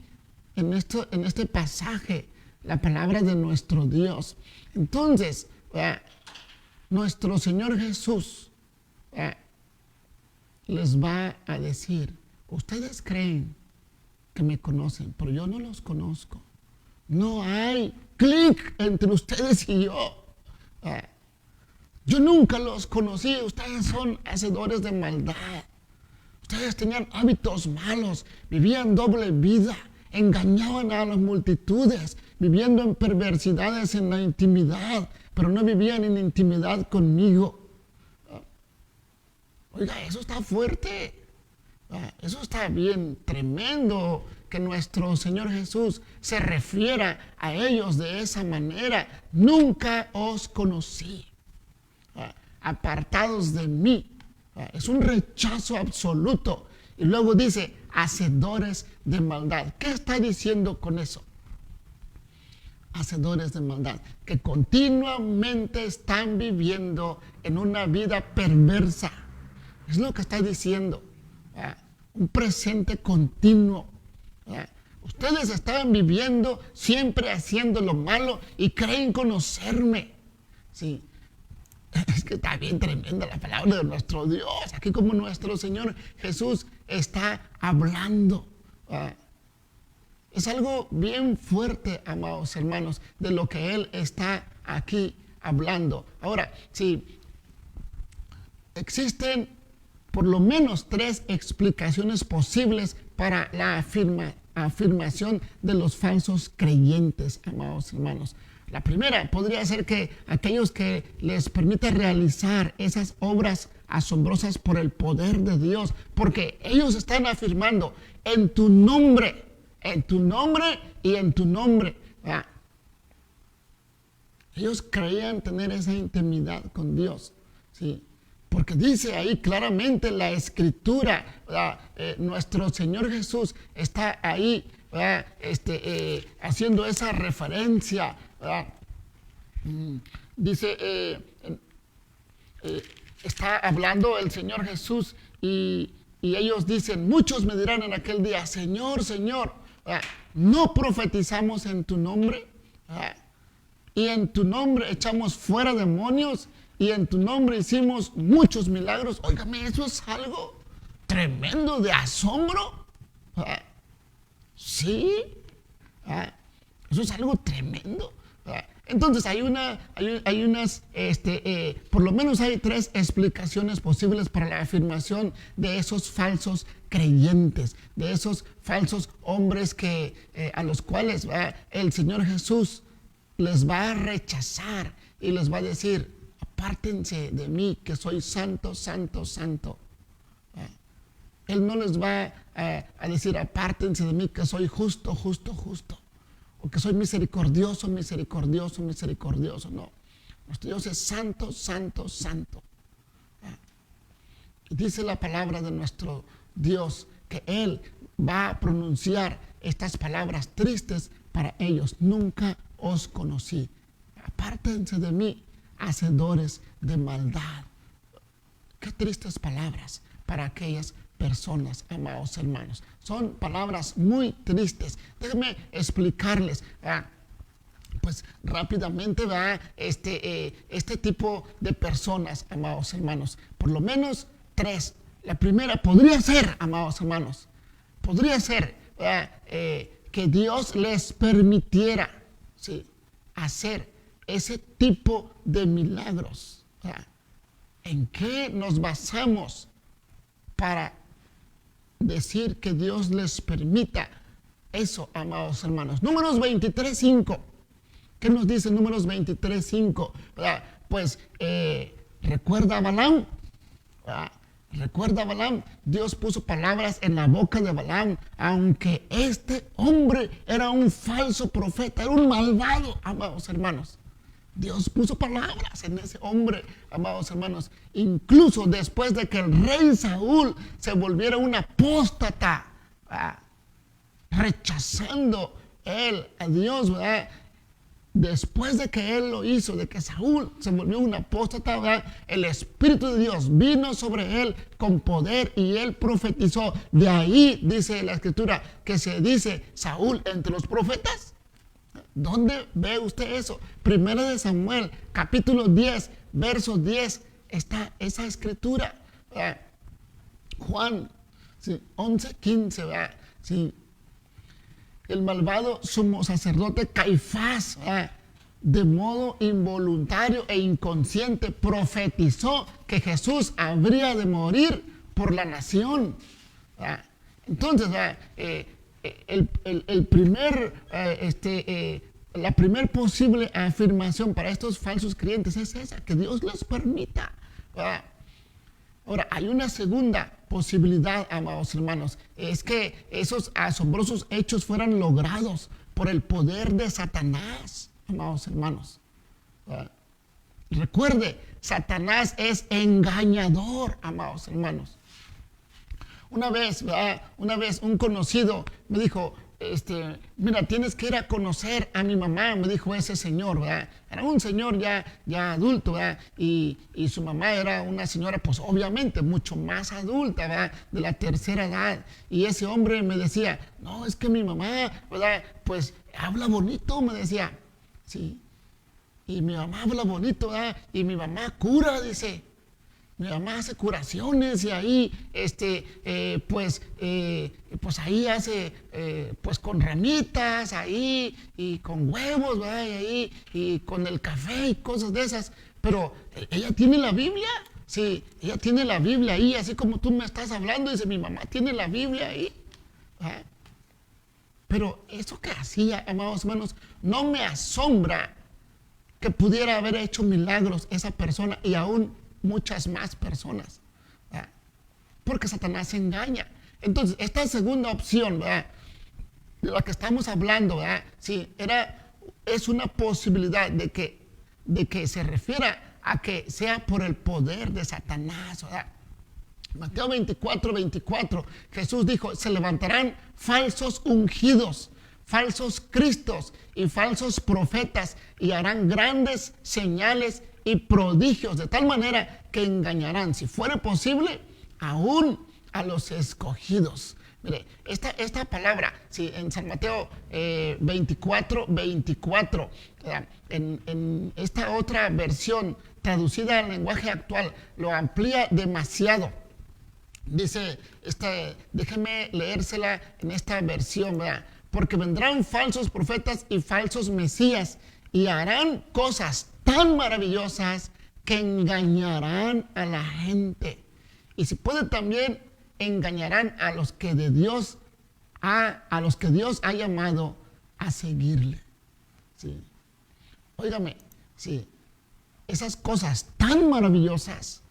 en este pasaje, la palabra de nuestro Dios. Entonces, nuestro Señor Jesús les va a decir, ustedes creen que me conocen, pero yo no los conozco. No hay clic entre ustedes y yo. Yo nunca los conocí. Ustedes son hacedores de maldad. Ustedes tenían hábitos malos, vivían doble vida, engañaban a las multitudes, viviendo en perversidades en la intimidad, pero no vivían en intimidad conmigo. Oiga, eso está fuerte. Eso está bien tremendo, que nuestro Señor Jesús se refiera a ellos de esa manera. Nunca os conocí. Apartados de mí. Es un rechazo absoluto. Y luego dice, hacedores de maldad. ¿Qué está diciendo con eso? Hacedores de maldad, que continuamente están viviendo en una vida perversa. Es lo que está diciendo. Un presente continuo. Ustedes están viviendo siempre haciendo lo malo y creen conocerme. Sí. Es que está bien tremenda la palabra de nuestro Dios. Aquí como nuestro Señor Jesús está hablando. Es algo bien fuerte, amados hermanos, de lo que Él está aquí hablando. Ahora, si existen por lo menos 3 explicaciones posibles para la afirmación de los falsos creyentes, amados hermanos. La primera podría ser que aquellos que les permite realizar esas obras asombrosas por el poder de Dios, porque ellos están afirmando en tu nombre y en tu nombre. Ellos creían tener esa intimidad con Dios, ¿sí? Porque dice ahí claramente la Escritura, nuestro Señor Jesús está ahí haciendo esa referencia. Dice, está hablando el Señor Jesús y ellos dicen, muchos me dirán en aquel día, Señor, Señor, ¿no profetizamos en tu nombre? Y en tu nombre echamos fuera demonios y en tu nombre hicimos muchos milagros. Óigame, eso es algo tremendo de asombro. Sí, eso es algo tremendo. Entonces hay unas, por lo menos hay 3 explicaciones posibles para la afirmación de esos falsos creyentes, de esos falsos hombres a los cuales el Señor Jesús les va a rechazar y les va a decir, apártense de mí que soy santo, santo, santo. Él no les va a decir, apártense de mí que soy justo, justo, justo. O que soy misericordioso, misericordioso, misericordioso. No, nuestro Dios es santo, santo, santo. Y dice la palabra de nuestro Dios que Él va a pronunciar estas palabras tristes para ellos. Nunca os conocí. Apártense de mí, hacedores de maldad. Qué tristes palabras para aquellas personas, amados hermanos. Son palabras muy tristes. Déjenme explicarles. Pues rápidamente este tipo de personas, amados hermanos. Por lo menos 3. La primera podría ser, amados hermanos, podría ser que Dios les permitiera, ¿sí?, hacer ese tipo de milagros. ¿En qué nos basamos para decir que Dios les permita eso, amados hermanos? Números 23:5. ¿Qué nos dice Números 23:5? Pues recuerda a Balaam. Recuerda a Balaam. Dios puso palabras en la boca de Balaam, aunque este hombre era un falso profeta, era un malvado, amados hermanos. Dios puso palabras en ese hombre, amados hermanos. Incluso después de que el rey Saúl se volviera un apóstata, rechazando él a Dios, ¿verdad? Después de que él lo hizo, de que Saúl se volvió un apóstata, ¿verdad?, el Espíritu de Dios vino sobre él con poder y él profetizó. De ahí dice la Escritura que se dice Saúl entre los profetas. ¿Dónde ve usted eso? Primera de Samuel, capítulo 10, verso 10, está esa escritura. ¿Verdad? Juan, sí, 11, 15, ¿verdad? Sí. El malvado sumo sacerdote Caifás, ¿verdad?, de modo involuntario e inconsciente profetizó que Jesús habría de morir por la nación. ¿Verdad? Entonces, la primer posible afirmación para estos falsos creyentes es esa, que Dios los permita. ¿Verdad? Ahora, hay una segunda posibilidad, amados hermanos, es que esos asombrosos hechos fueran logrados por el poder de Satanás, amados hermanos. ¿Verdad? Recuerde, Satanás es engañador, amados hermanos. Una vez un conocido me dijo, mira, tienes que ir a conocer a mi mamá, me dijo ese señor, ¿verdad? Era un señor ya adulto, ¿verdad? Y su mamá era una señora, pues obviamente mucho más adulta, ¿verdad?, de la tercera edad. Y ese hombre me decía, no, es que mi mamá, ¿verdad?, pues habla bonito, me decía. Sí. Y mi mamá habla bonito, ¿verdad? Y mi mamá cura, dice. Mi mamá hace curaciones y ahí, pues ahí hace, pues con ramitas, ahí, y con huevos, ¿verdad? Y ahí, y con el café y cosas de esas. Pero ella tiene la Biblia, sí, ella tiene la Biblia ahí, así como tú me estás hablando, dice, mi mamá tiene la Biblia ahí. ¿Verdad? Pero eso que hacía, amados hermanos, no me asombra que pudiera haber hecho milagros esa persona y aún muchas más personas, ¿verdad? Porque Satanás engaña. Entonces, esta segunda opción, ¿verdad?, de la que estamos hablando, ¿verdad?, sí, es una posibilidad de que se refiera a que sea por el poder de Satanás, ¿verdad? Mateo 24, 24, Jesús dijo, se levantarán falsos ungidos, falsos cristos y falsos profetas y harán grandes señales y prodigios, de tal manera que engañarán, si fuera posible, aún a los escogidos. Mire, esta palabra, sí, en San Mateo 24, 24, en esta otra versión traducida al lenguaje actual, lo amplía demasiado. Dice, déjeme leérsela en esta versión, ¿verdad? Porque vendrán falsos profetas y falsos mesías y harán cosas tan maravillosas que engañarán a la gente. Y si puede también engañarán a los que Dios ha llamado a seguirle. Sí. Óigame, sí, esas cosas tan maravillosas,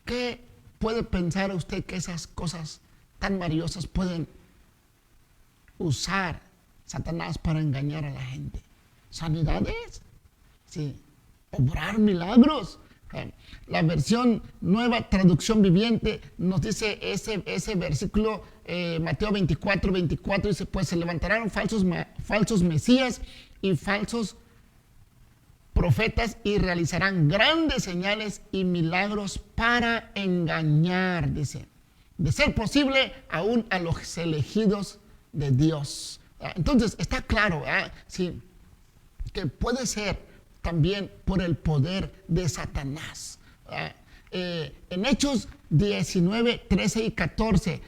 ¿qué puede pensar usted que esas cosas tan maravillosas pueden usar Satanás para engañar a la gente? ¿Sanidades? Sí. ¿Obrar milagros? La versión Nueva Traducción Viviente nos dice ese versículo, Mateo 24, 24, dice, pues se levantarán falsos mesías y falsos profetas y realizarán grandes señales y milagros para engañar, dice, de ser posible, aún a los elegidos de Dios. Entonces, está claro, sí, que puede ser también por el poder de Satanás. En Hechos 19, 13 y 14,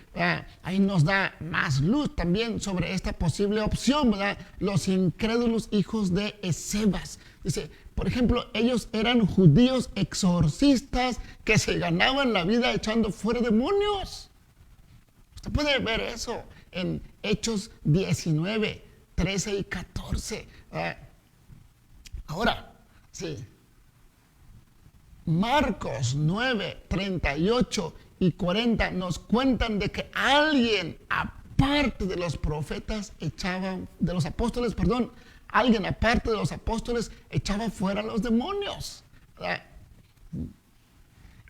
ahí nos da más luz también sobre esta posible opción, ¿verdad? Los incrédulos hijos de Escevas. Dice, por ejemplo, ellos eran judíos exorcistas que se ganaban la vida echando fuera demonios. Usted puede ver eso en Hechos 19, 13 y 14. Ahora, sí, Marcos 9, 38 y 40 nos cuentan de que alguien aparte de los apóstoles echaba fuera a los demonios.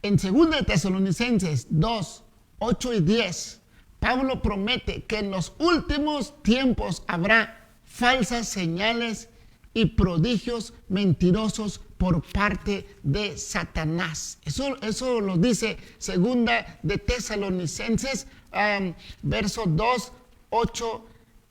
En 2 Tesalonicenses 2, 8 y 10, Pablo promete que en los últimos tiempos habrá falsas señales y prodigios mentirosos por parte de Satanás. Eso lo dice 2 Tesalonicenses, verso 2, 8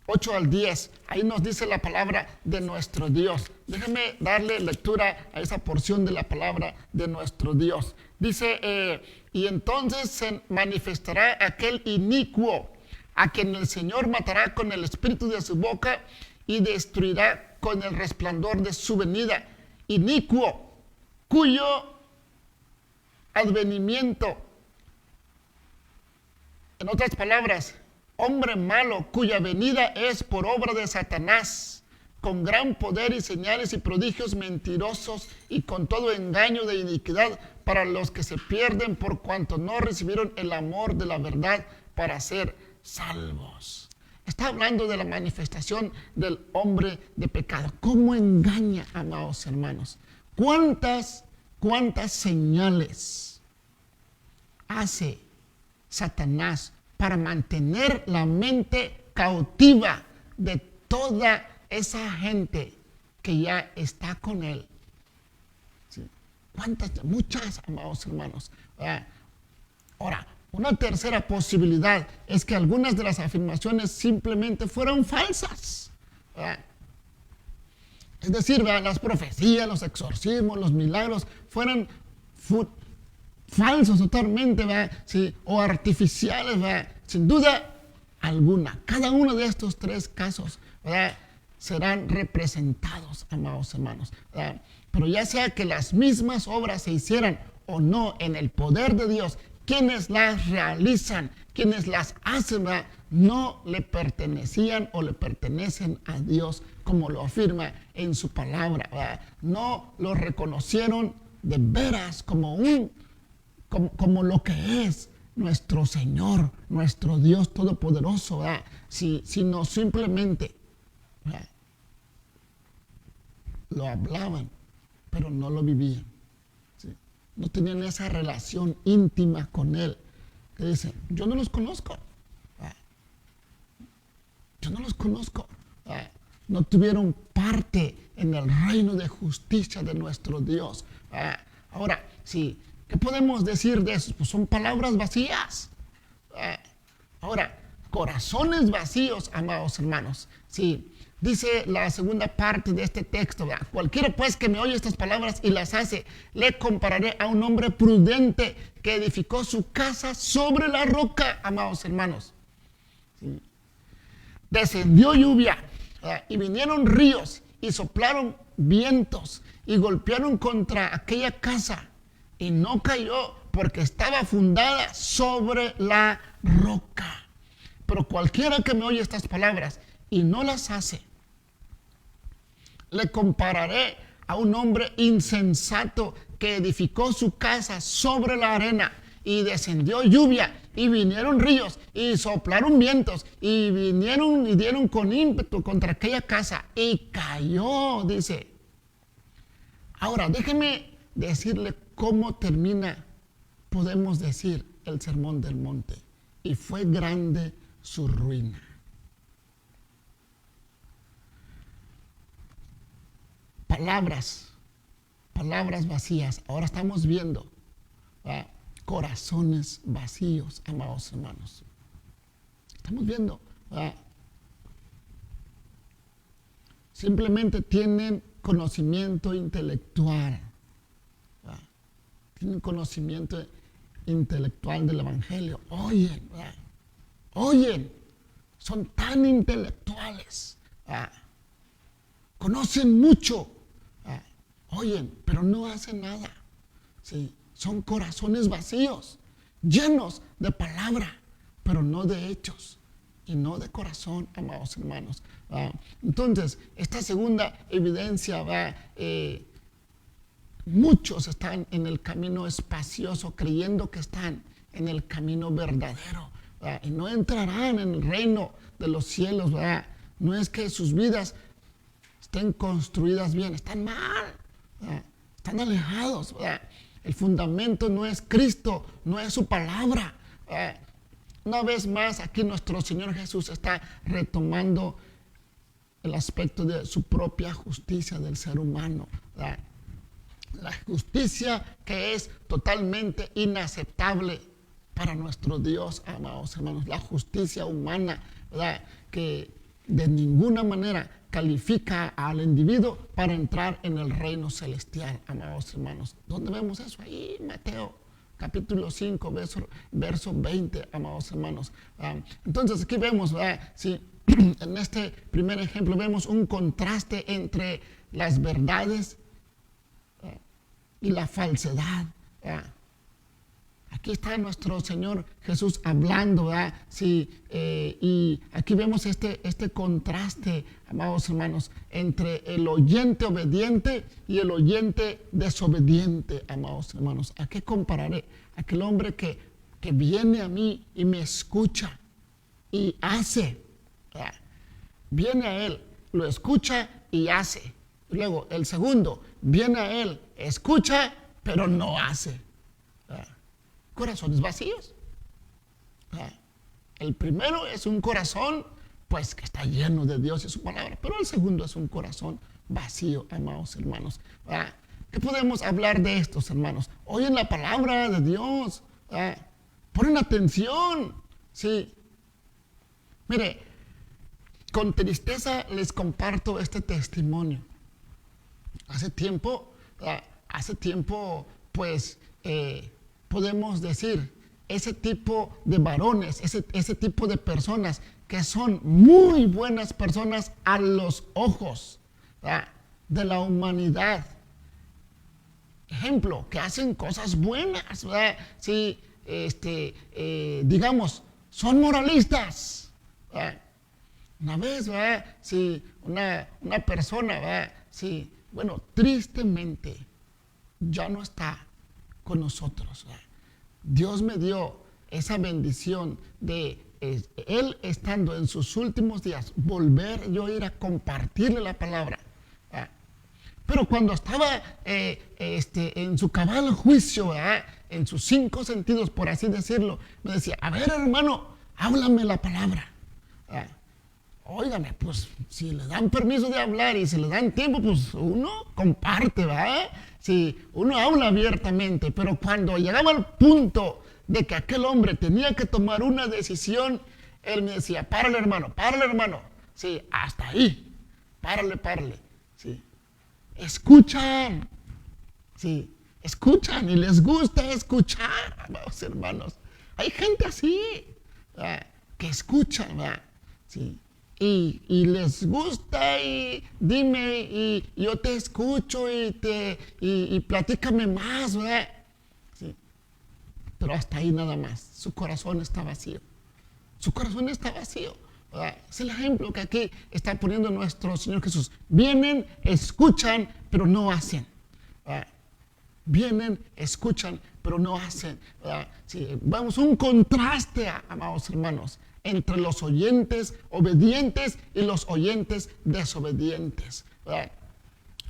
8 al 10, ahí nos dice la palabra de nuestro Dios. Déjeme darle lectura a esa porción de la palabra de nuestro Dios. Dice, y entonces se manifestará aquel inicuo, a quien el Señor matará con el espíritu de su boca y destruirá con el resplandor de su venida. Inicuo, cuyo advenimiento, en otras palabras, hombre malo cuya venida es por obra de Satanás, con gran poder y señales y prodigios mentirosos y con todo engaño de iniquidad para los que se pierden por cuanto no recibieron el amor de la verdad para ser salvos. Está hablando de la manifestación del hombre de pecado. ¿Cómo engaña, amados hermanos? ¿Cuántas señales hace Satanás para mantener la mente cautiva de toda esa gente que ya está con él? ¿Sí? Muchas, amados hermanos. Ahora, una tercera posibilidad es que algunas de las afirmaciones simplemente fueron falsas. Es decir, las profecías, los exorcismos, los milagros fueron falsos totalmente, sí, o artificiales, sin duda alguna. Cada uno de estos tres casos serán representados, amados hermanos. Pero ya sea que las mismas obras se hicieran o no en el poder de Dios, quienes las realizan, quienes las hacen, no le pertenecían o le pertenecen a Dios, como lo afirma en su palabra. No lo reconocieron de veras como lo que es nuestro Señor, nuestro Dios Todopoderoso, sino simplemente lo hablaban, pero no lo vivían. ¿Sí? No tenían esa relación íntima con Él. Que dicen, yo no los conozco. Yo no los conozco. No tuvieron parte en el reino de justicia de nuestro Dios. Ahora, sí, ¿qué podemos decir de eso? Pues son palabras vacías. Ahora, corazones vacíos, amados hermanos. Sí, dice la segunda parte de este texto, cualquiera pues que me oye estas palabras y las hace, le compararé a un hombre prudente que edificó su casa sobre la roca, amados hermanos. Sí. Descendió lluvia y vinieron ríos y soplaron vientos y golpearon contra aquella casa y no cayó porque estaba fundada sobre la roca. Pero cualquiera que me oye estas palabras y no las hace, le compararé a un hombre insensato que edificó su casa sobre la arena y descendió lluvia y vinieron ríos y soplaron vientos y vinieron y dieron con ímpetu contra aquella casa y cayó, dice. Ahora, déjeme decirle cómo termina, podemos decir, el Sermón del Monte. Y fue grande su ruina. Palabras vacías. Ahora estamos viendo corazones vacíos, amados hermanos. Estamos viendo. Simplemente tienen conocimiento intelectual. Tienen conocimiento intelectual del Evangelio. Oyen. Son tan intelectuales. Conocen mucho. Oyen, pero no hacen nada. Sí, son corazones vacíos, llenos de palabra, pero no de hechos y no de corazón, amados hermanos. Entonces, esta segunda evidencia, muchos están en el camino espacioso creyendo que están en el camino verdadero, y no entrarán en el reino de los cielos. No es que sus vidas estén construidas bien, están mal. Están alejados. El fundamento no es Cristo, no es su palabra. Una vez más, aquí nuestro Señor Jesús está retomando el aspecto de su propia justicia del ser humano. La justicia que es totalmente inaceptable para nuestro Dios, amados hermanos. La justicia humana, que de ninguna manera califica al individuo para entrar en el reino celestial, amados hermanos. ¿Dónde vemos eso? Ahí, Mateo capítulo 5, verso 20, amados hermanos. Entonces aquí vemos, sí, en este primer ejemplo vemos un contraste entre las verdades y la falsedad. Aquí está nuestro Señor Jesús hablando, sí, y aquí vemos este contraste, amados hermanos, entre el oyente obediente y el oyente desobediente, amados hermanos. ¿A qué compararé? Aquel hombre que viene a mí y me escucha y hace. Viene a él, lo escucha y hace. Luego el segundo, viene a él, escucha, pero no hace. Corazones vacíos. El primero es un corazón pues que está lleno de Dios y su palabra, pero el segundo es un corazón vacío, amados hermanos. ¿Qué podemos hablar de estos, hermanos? Oyen la palabra de Dios, ponen atención, sí. Mire, con tristeza les comparto este testimonio. Hace tiempo, pues, podemos decir, ese tipo de varones, ese tipo de personas que son muy buenas personas a los ojos de la humanidad. Ejemplo, que hacen cosas buenas, ¿verdad? Sí, digamos, son moralistas, ¿verdad? Una vez, ¿verdad? Sí, una persona, ¿verdad? Sí, bueno, tristemente ya no está con nosotros, ¿verdad? Dios me dio esa bendición de Él estando en sus últimos días, volver yo a ir a compartirle la palabra. Pero cuando estaba en su cabal juicio, en sus 5 sentidos, por así decirlo, me decía, a ver, hermano, háblame la palabra. Óigame, pues si le dan permiso de hablar y si le dan tiempo, pues uno comparte, ¿verdad? Si uno habla abiertamente, pero cuando llegaba al punto de que aquel hombre tenía que tomar una decisión, él me decía, párale, hermano, sí, hasta ahí, párale, sí. Escuchan, sí, escuchan y les gusta escuchar, amados hermanos. Hay gente así, que escucha, sí. Y les gusta y dime y yo te escucho y platícame más, ¿verdad? Sí. Pero hasta ahí nada más. Su corazón está vacío. ¿Verdad? Es el ejemplo que aquí está poniendo nuestro Señor Jesús. Vienen, escuchan, pero no hacen. ¿Verdad? Vienen, escuchan, pero no hacen. ¿Verdad? Sí, vamos, un contraste, amados hermanos, entre los oyentes obedientes y los oyentes desobedientes. ¿Verdad?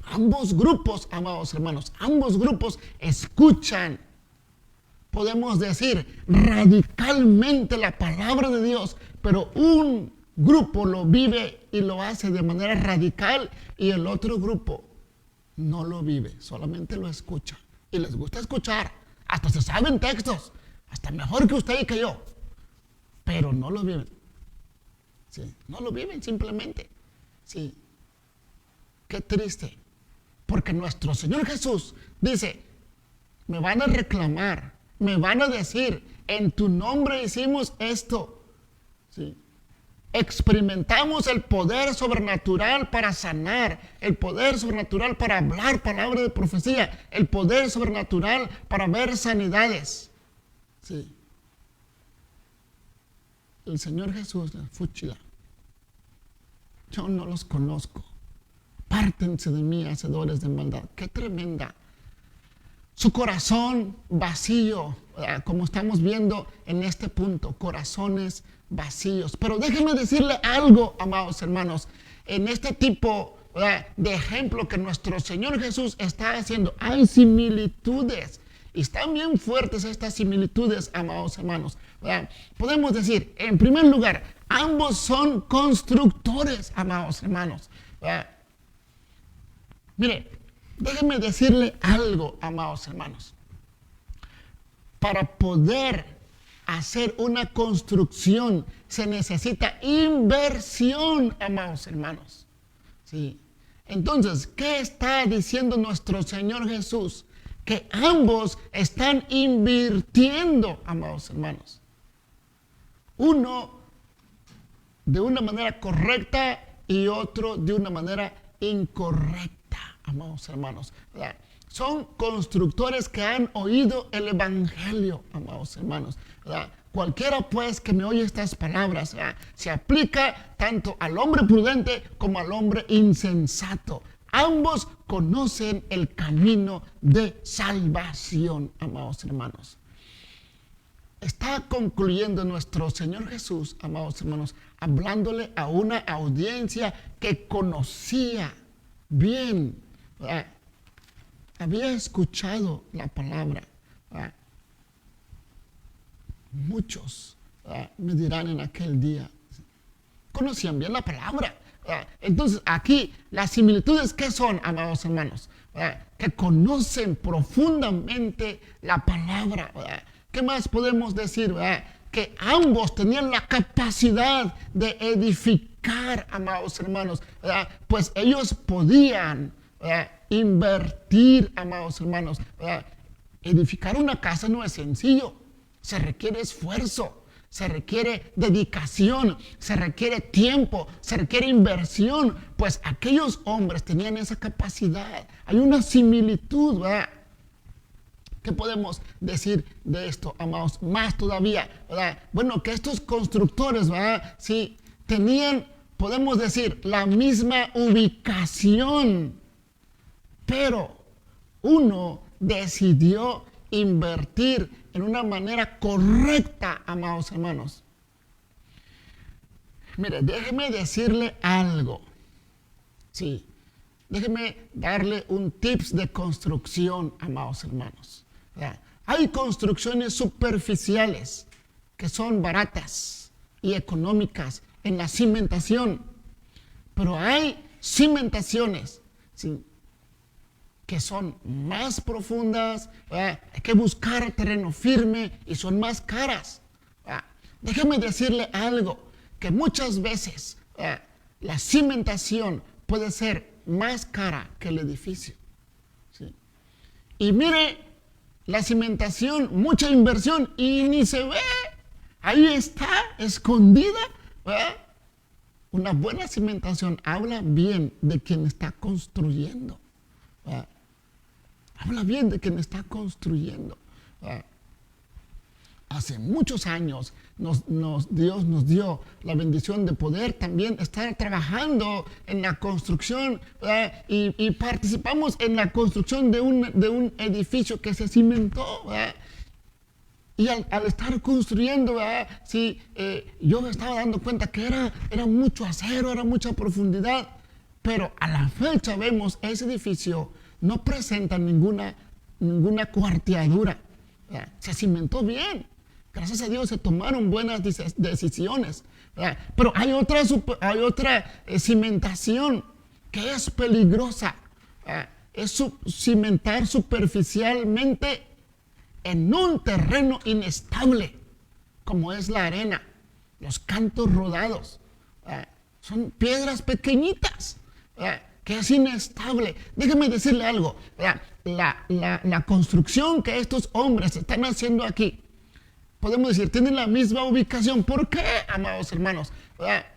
Ambos grupos, amados hermanos, ambos grupos escuchan, podemos decir, radicalmente la palabra de Dios, pero un grupo lo vive y lo hace de manera radical y el otro grupo no lo vive, solamente lo escucha. Y les gusta escuchar, hasta se saben textos, hasta mejor que usted y que yo. Pero no lo viven. Sí, no lo viven simplemente. Sí. Qué triste. Porque nuestro Señor Jesús dice, me van a reclamar, me van a decir, en tu nombre hicimos esto. Sí. Experimentamos el poder sobrenatural para sanar, el poder sobrenatural para hablar palabra de profecía, el poder sobrenatural para ver sanidades. Sí. El Señor Jesús, fúchila, yo no los conozco. Apártense de mí, hacedores de maldad. Qué tremenda. Su corazón vacío, como estamos viendo en este punto, corazones vacíos. Pero déjenme decirle algo, amados hermanos, en este tipo de ejemplo que nuestro Señor Jesús está haciendo, hay similitudes. Y están bien fuertes estas similitudes, amados hermanos. Podemos decir, en primer lugar, ambos son constructores, amados hermanos. Mire, déjenme decirle algo, amados hermanos. Para poder hacer una construcción se necesita inversión, amados hermanos. Sí. Entonces, ¿qué está diciendo nuestro Señor Jesús? Que ambos están invirtiendo, amados hermanos. Uno de una manera correcta y otro de una manera incorrecta, amados hermanos, ¿verdad? Son constructores que han oído el evangelio, amados hermanos, ¿verdad? Cualquiera pues que me oye estas palabras, ¿verdad?, se aplica tanto al hombre prudente como al hombre insensato. Ambos conocen el camino de salvación, amados hermanos. Está concluyendo nuestro Señor Jesús, amados hermanos, hablándole a una audiencia que conocía bien, ¿verdad?, había escuchado la palabra, ¿verdad? Muchos, ¿verdad?, me dirán en aquel día, conocían bien la palabra, ¿verdad? Entonces aquí las similitudes, ¿qué son, amados hermanos? ¿Verdad? Que conocen profundamente la palabra, ¿verdad? ¿Qué más podemos decir? ¿Verdad? Que ambos tenían la capacidad de edificar, amados hermanos, ¿verdad? Pues ellos podían, ¿verdad?, invertir, amados hermanos, ¿verdad? Edificar una casa no es sencillo, se requiere esfuerzo, se requiere dedicación, se requiere tiempo, se requiere inversión, pues aquellos hombres tenían esa capacidad. Hay una similitud, ¿verdad? ¿Qué podemos decir de esto, amados? Más todavía, ¿verdad? Bueno, que estos constructores, ¿verdad?, sí, tenían, podemos decir, la misma ubicación, pero uno decidió invertir en una manera correcta, amados hermanos. Mire, déjeme decirle algo. Sí, déjeme darle un tips de construcción, amados hermanos. ¿Verdad? Hay construcciones superficiales que son baratas y económicas en la cimentación, pero hay cimentaciones, ¿sí?, que son más profundas, ¿verdad?, hay que buscar terreno firme y son más caras, ¿verdad? Déjame decirle algo, que muchas veces, ¿verdad?, la cimentación puede ser más cara que el edificio, ¿sí? Y mire, la cimentación, mucha inversión y ni se ve, ahí está, escondida, ¿verdad? Una buena cimentación habla bien de quien está construyendo, ¿verdad? Habla bien de quien está construyendo. Hace muchos años Dios nos dio la bendición de poder también estar trabajando en la construcción, y participamos en la construcción de un edificio que se cimentó, ¿verdad? Y al estar construyendo, sí, yo me estaba dando cuenta que era mucho acero, era mucha profundidad, pero a la fecha vemos ese edificio no presenta ninguna cuarteadura, ¿verdad? Se cimentó bien, gracias a Dios se tomaron buenas decisiones, ¿verdad? Pero hay otra cimentación que es peligrosa, ¿verdad? Es cimentar superficialmente en un terreno inestable, como es la arena, los cantos rodados, ¿verdad? Son piedras pequeñitas, ¿verdad?, que es inestable. Déjeme decirle algo, ¿verdad? La construcción que estos hombres están haciendo aquí, podemos decir, tiene la misma ubicación. ¿Por qué, amados hermanos? ¿Verdad?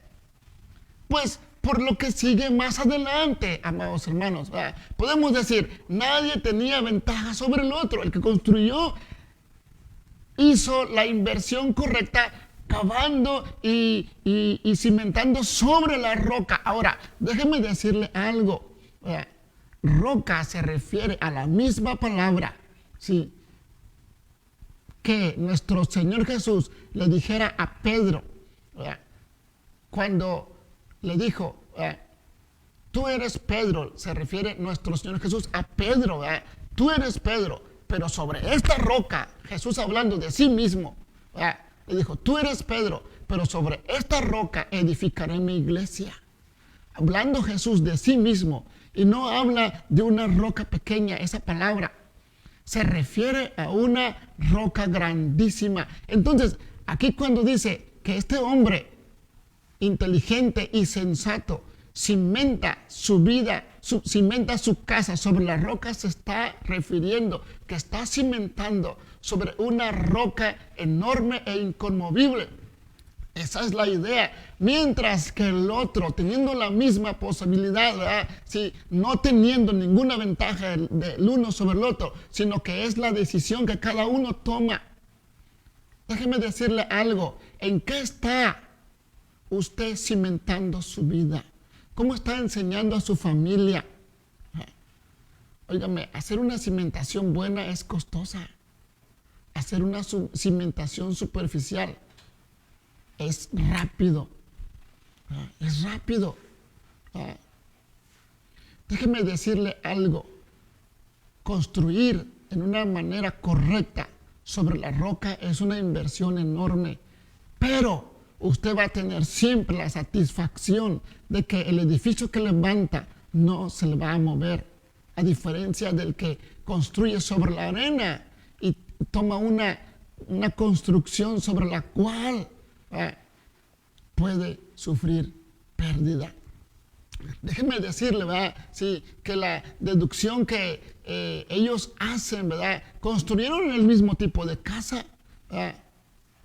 Pues por lo que sigue más adelante, amados hermanos, ¿verdad? Podemos decir, nadie tenía ventaja sobre el otro. El que construyó hizo la inversión correcta, cavando y cimentando sobre la roca. Ahora, déjeme decirle algo. Roca se refiere a la misma palabra, ¿sí?, que nuestro Señor Jesús le dijera a Pedro, ¿verdad?, cuando le dijo, tú eres Pedro. Se refiere nuestro Señor Jesús a Pedro, ¿verdad? Tú eres Pedro, pero sobre esta roca, Jesús hablando de sí mismo, ¿verdad?, le dijo, tú eres Pedro, pero sobre esta roca edificaré mi iglesia. Hablando Jesús de sí mismo, y no habla de una roca pequeña, esa palabra, se refiere a una roca grandísima. Entonces, aquí cuando dice que este hombre inteligente y sensato cimenta su vida, cimenta su casa sobre la roca, se está refiriendo que está cimentando sobre una roca enorme e inconmovible. Esa es la idea. Mientras que el otro, teniendo la misma posibilidad, ¿verdad? Sí, no teniendo ninguna ventaja del uno sobre el otro, sino que es la decisión que cada uno toma. Déjeme decirle algo. ¿En qué está usted cimentando su vida? ¿Cómo está enseñando a su familia? Óigame, hacer una cimentación buena es costosa. Hacer una cimentación superficial es rápido. Es rápido. Déjeme decirle algo. Construir en una manera correcta sobre la roca es una inversión enorme. Pero usted va a tener siempre la satisfacción de que el edificio que levanta no se le va a mover. A diferencia del que construye sobre la arena y toma una construcción sobre la cual puede sufrir pérdida. Déjenme decirle, ¿verdad? Sí, que la deducción que ellos hacen, ¿verdad? Construyeron el mismo tipo de casa, ¿verdad?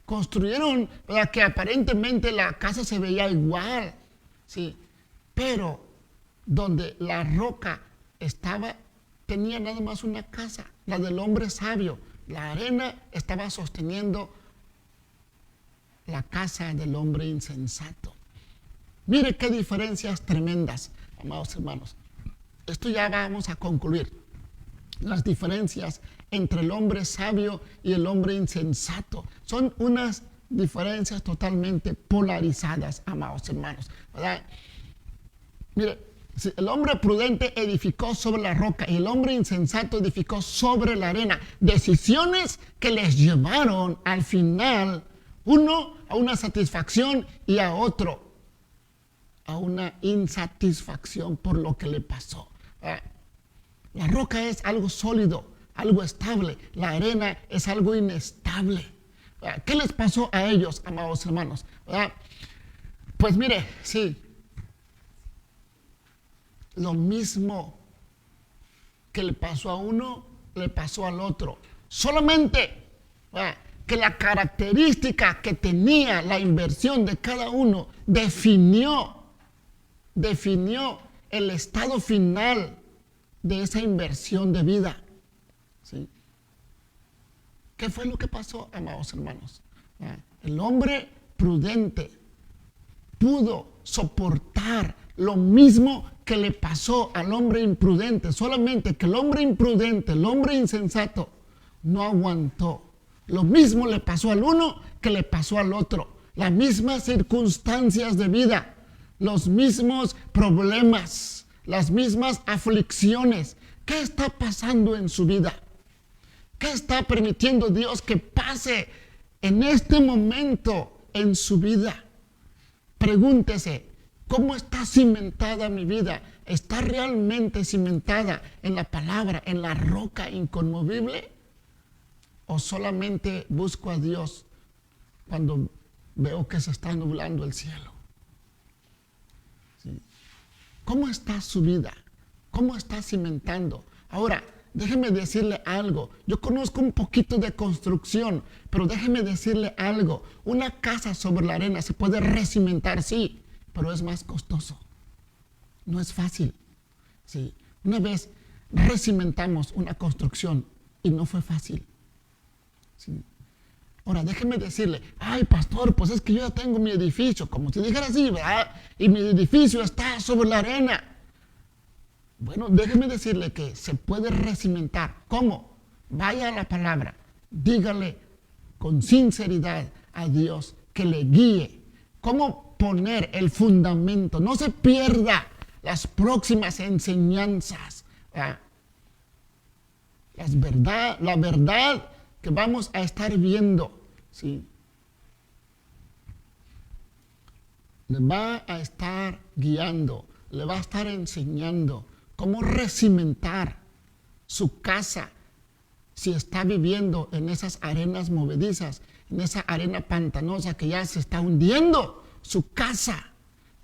Construyeron, ¿verdad? Que aparentemente la casa se veía igual, sí, pero donde la roca estaba, tenía nada más una casa, la del hombre sabio. La arena estaba sosteniendo la casa del hombre insensato. Mire qué diferencias tremendas, amados hermanos. Esto ya vamos a concluir. Las diferencias entre el hombre sabio y el hombre insensato son unas diferencias totalmente polarizadas, amados hermanos, ¿verdad? Mire, el hombre prudente edificó sobre la roca y el hombre insensato edificó sobre la arena. Decisiones que les llevaron al final, uno a una satisfacción y a otro a una insatisfacción por lo que le pasó. La roca es algo sólido, algo estable. La arena es algo inestable. ¿Qué les pasó a ellos, amados hermanos? Pues mire, sí, lo mismo que le pasó a uno, le pasó al otro. Solamente que la característica que tenía la inversión de cada uno definió el estado final de esa inversión de vida. ¿Sí? ¿Qué fue lo que pasó, amados hermanos? El hombre prudente pudo soportar lo mismo que le pasó al hombre imprudente, solamente que el hombre imprudente, el hombre insensato, no aguantó. Lo mismo le pasó al uno que le pasó al otro. Las mismas circunstancias de vida, los mismos problemas, las mismas aflicciones. ¿Qué está pasando en su vida? ¿Qué está permitiendo Dios que pase en este momento en su vida? Pregúntese, ¿cómo está cimentada mi vida? ¿Está realmente cimentada en la palabra, en la roca inconmovible? ¿O solamente busco a Dios cuando veo que se está nublando el cielo? ¿Sí? ¿Cómo está su vida? ¿Cómo está cimentando? Ahora, déjeme decirle algo. Yo conozco un poquito de construcción, pero déjeme decirle algo. Una casa sobre la arena se puede recimentar, sí, pero es más costoso. No es fácil. Sí. Una vez recimentamos una construcción y no fue fácil. Sí. Ahora, déjeme decirle, ay, pastor, pues es que yo ya tengo mi edificio, como si dijera así, ¿verdad? Y mi edificio está sobre la arena. Bueno, déjeme decirle que se puede recimentar. ¿Cómo? Vaya a la palabra, dígale con sinceridad a Dios que le guíe. ¿Cómo poner el fundamento? No se pierda las próximas enseñanzas. La verdad que vamos a estar viendo, ¿sí? Le va a estar guiando, le va a estar enseñando cómo recimentar su casa si está viviendo en esas arenas movedizas, en esa arena pantanosa que ya se está hundiendo su casa,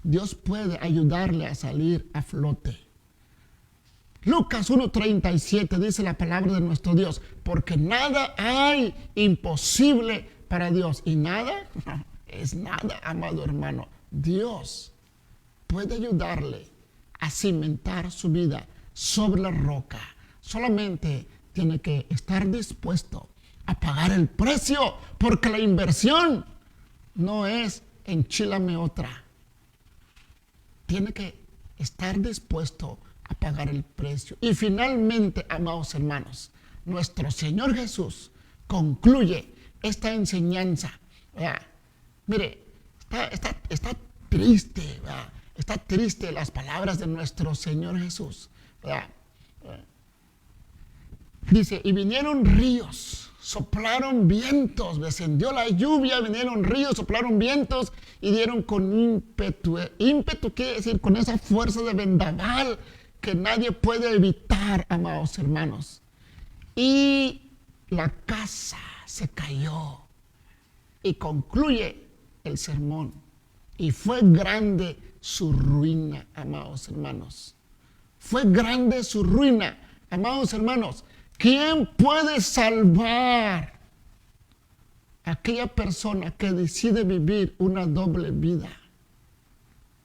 Dios puede ayudarle a salir a flote. Lucas 1:37 dice la palabra de nuestro Dios, porque nada hay imposible para Dios. Y nada es nada, amado hermano. Dios puede ayudarle a cimentar su vida sobre la roca. Solamente tiene que estar dispuesto a pagar el precio, porque la inversión no es enchilame otra. Tiene que estar dispuesto a pagar el precio. Y finalmente, amados hermanos, nuestro Señor Jesús concluye esta enseñanza. ¿Verdad? Mire, está triste, ¿verdad? Está triste las palabras de nuestro Señor Jesús, ¿verdad? Dice, y vinieron ríos, soplaron vientos, descendió la lluvia, vinieron ríos, soplaron vientos y dieron con ímpetu. Ímpetu quiere decir con esa fuerza de vendaval que nadie puede evitar, amados hermanos. Y la casa se cayó. Y concluye el sermón. Y fue grande su ruina, amados hermanos. Fue grande su ruina, amados hermanos. ¿Quién puede salvar a aquella persona que decide vivir una doble vida?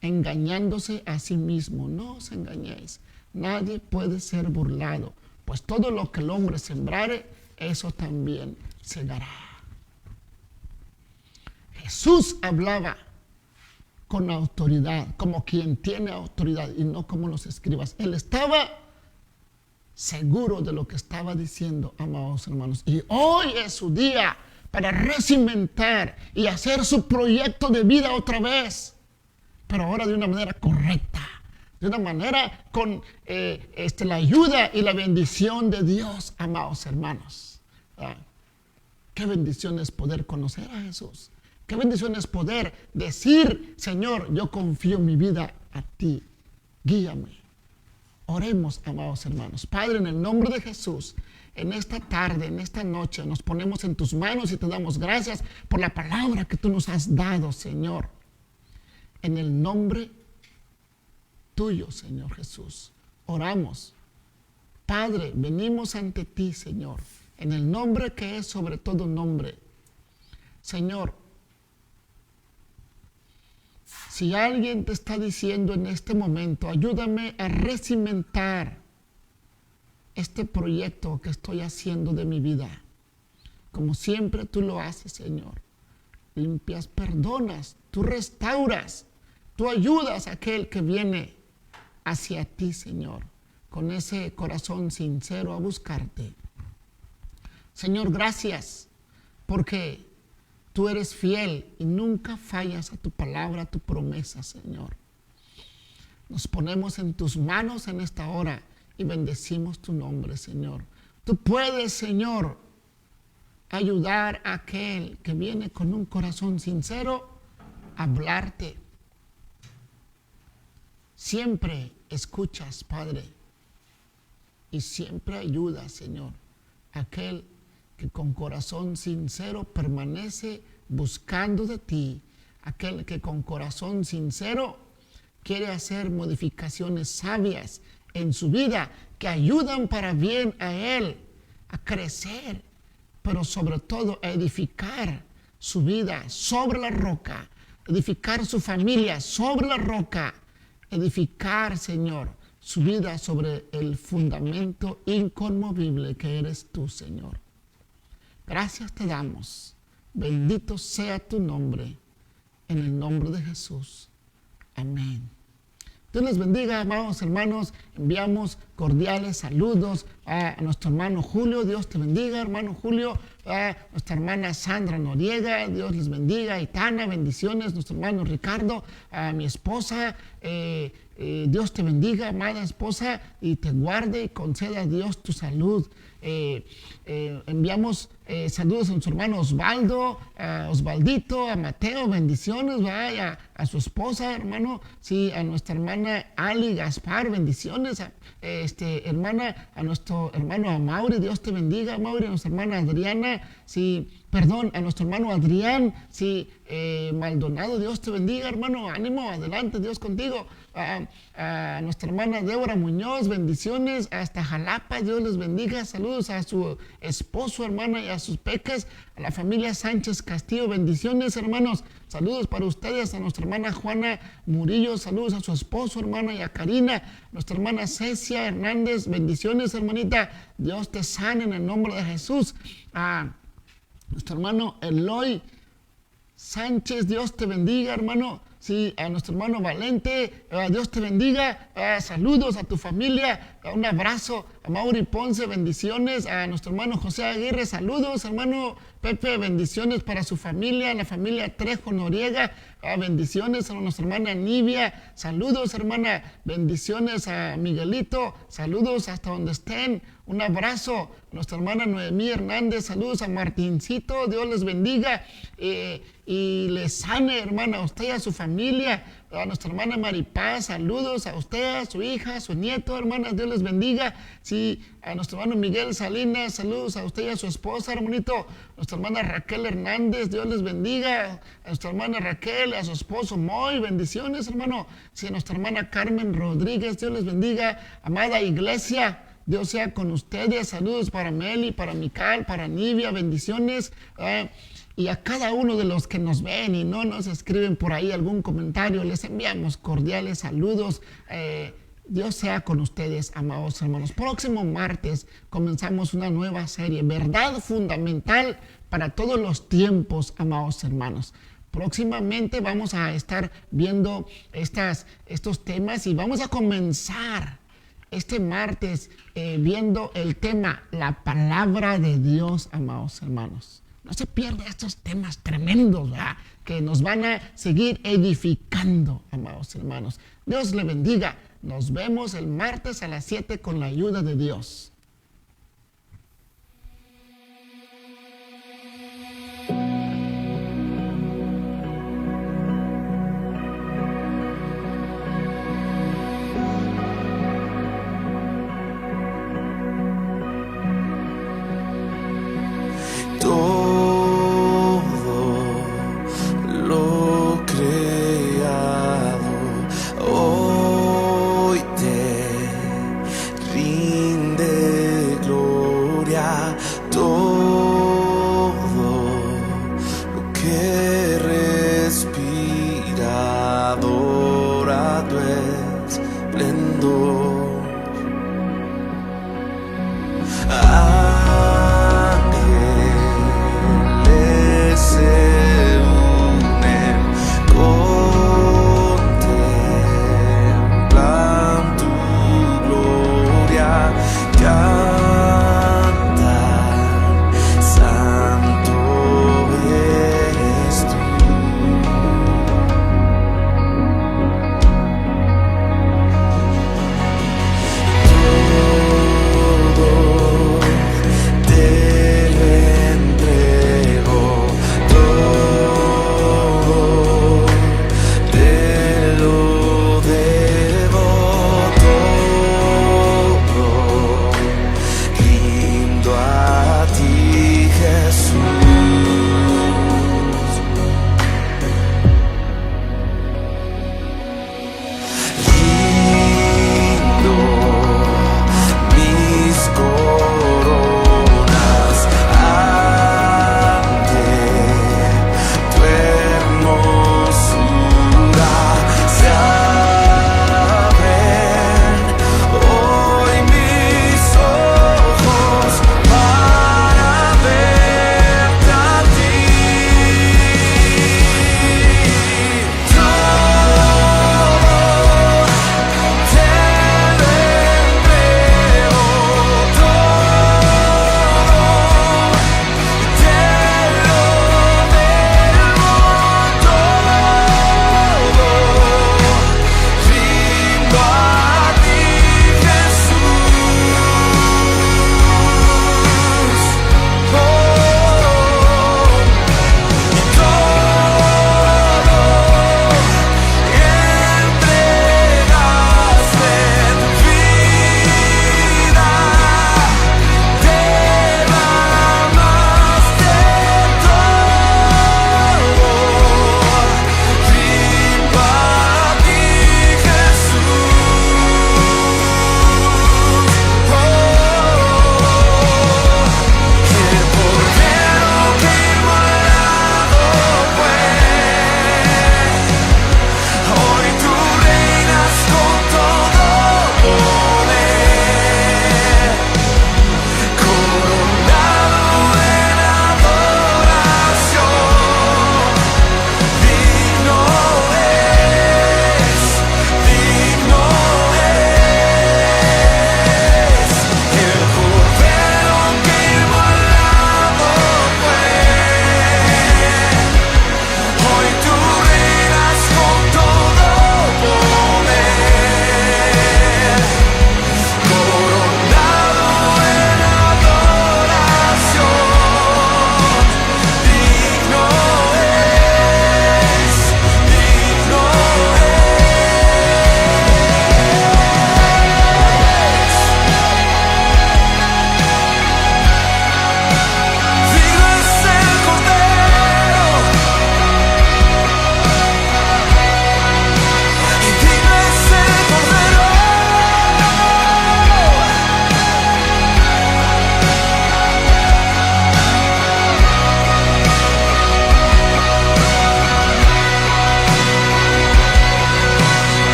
Engañándose a sí mismo. No os engañéis. Nadie puede ser burlado, pues todo lo que el hombre sembrare, eso también segará. Jesús hablaba con autoridad, como quien tiene autoridad y no como los escribas. Él estaba seguro de lo que estaba diciendo, amados hermanos. Y hoy es su día para recimentar y hacer su proyecto de vida otra vez, pero ahora de una manera correcta, de una manera con la ayuda y la bendición de Dios, amados hermanos. Qué bendición es poder conocer a Jesús. Qué bendición es poder decir, Señor, yo confío mi vida a ti. Guíame. Oremos, amados hermanos. Padre, en el nombre de Jesús, en esta tarde, en esta noche, nos ponemos en tus manos y te damos gracias por la palabra que tú nos has dado, Señor. En el nombre tuyo, Señor Jesús, oramos. Padre, venimos ante ti, Señor, en el nombre que es sobre todo nombre. Señor, si alguien te está diciendo en este momento, ayúdame a recimentar este proyecto que estoy haciendo de mi vida, como siempre tú lo haces, Señor. Limpias, perdonas, tú restauras, tú ayudas a aquel que viene hacia ti, Señor, con ese corazón sincero a buscarte. Señor, gracias, porque tú eres fiel y nunca fallas a tu palabra, a tu promesa, Señor. Nos ponemos en tus manos en esta hora y bendecimos tu nombre, Señor. Tú puedes, Señor, ayudar a aquel que viene con un corazón sincero a hablarte. Siempre escuchas, Padre, y siempre ayudas, Señor, a aquel que con corazón sincero permanece buscando de ti, aquel que con corazón sincero quiere hacer modificaciones sabias en su vida que ayudan para bien a él, a crecer, pero sobre todo a edificar su vida sobre la roca, edificar su familia sobre la roca, edificar, Señor, su vida sobre el fundamento inconmovible que eres tú, Señor. Gracias te damos. Bendito sea tu nombre. En el nombre de Jesús. Amén. Dios les bendiga, amados hermanos. Enviamos cordiales saludos a nuestro hermano Julio. Dios te bendiga, hermano Julio. A nuestra hermana Sandra Noriega. Dios les bendiga. Itana, bendiciones. Nuestro hermano Ricardo. A mi esposa. Dios te bendiga, amada esposa, y te guarde y conceda a Dios tu salud. Enviamos saludos a nuestro hermano Osvaldo, a Osvaldito, a Mateo, bendiciones, vaya, a su esposa, hermano, sí, a nuestra hermana Ali Gaspar, bendiciones, hermana, a nuestro hermano Amaury, Dios te bendiga, Amaury, a nuestra hermana Adriana, a nuestro hermano Adrián, Maldonado, Dios te bendiga, hermano, ánimo, adelante, Dios contigo. A nuestra hermana Débora Muñoz, bendiciones, hasta Jalapa, Dios les bendiga, saludos a su esposo, hermana, y a sus pecas, a la familia Sánchez Castillo, bendiciones, hermanos, saludos para ustedes, a nuestra hermana Juana Murillo, saludos a su esposo, hermana, y a Karina, nuestra hermana Cecia Hernández, bendiciones, hermanita, Dios te sane en el nombre de Jesús. A nuestro hermano Eloy Sánchez, Dios te bendiga, hermano. Sí, a nuestro hermano Valente, Dios te bendiga, saludos a tu familia, un abrazo a Mauri Ponce, bendiciones, a nuestro hermano José Aguirre, saludos, hermano Pepe, bendiciones para su familia, la familia Trejo Noriega, bendiciones a nuestra hermana Nivia, saludos, hermana, bendiciones a Miguelito, saludos hasta donde estén, un abrazo a nuestra hermana Noemí Hernández, saludos a Martincito, Dios les bendiga y les sane, hermana, a usted y a su familia, a nuestra hermana Maripaz, saludos a usted, a su hija, a su nieto, hermanas, Dios les bendiga. Sí, a nuestro hermano Miguel Salinas, saludos a usted y a su esposa, hermanito. A nuestra hermana Raquel Hernández, Dios les bendiga. A nuestra hermana Raquel, a su esposo Moy, bendiciones, hermano. Sí, a nuestra hermana Carmen Rodríguez, Dios les bendiga. Amada iglesia, Dios sea con ustedes. Saludos para Meli, para Mical, para Nivia, bendiciones. Y a cada uno de los que nos ven y no nos escriben por ahí algún comentario, les enviamos cordiales saludos. Dios sea con ustedes, amados hermanos. Próximo martes comenzamos una nueva serie, verdad fundamental para todos los tiempos, amados hermanos. Próximamente vamos a estar viendo estos temas y vamos a comenzar este martes viendo el tema, la palabra de Dios, amados hermanos. No se pierda estos temas tremendos, ¿verdad?, que nos van a seguir edificando, amados hermanos. Dios le bendiga. Nos vemos el martes a las 7 con la ayuda de Dios. Todo lo creado hoy te rinde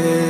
creado.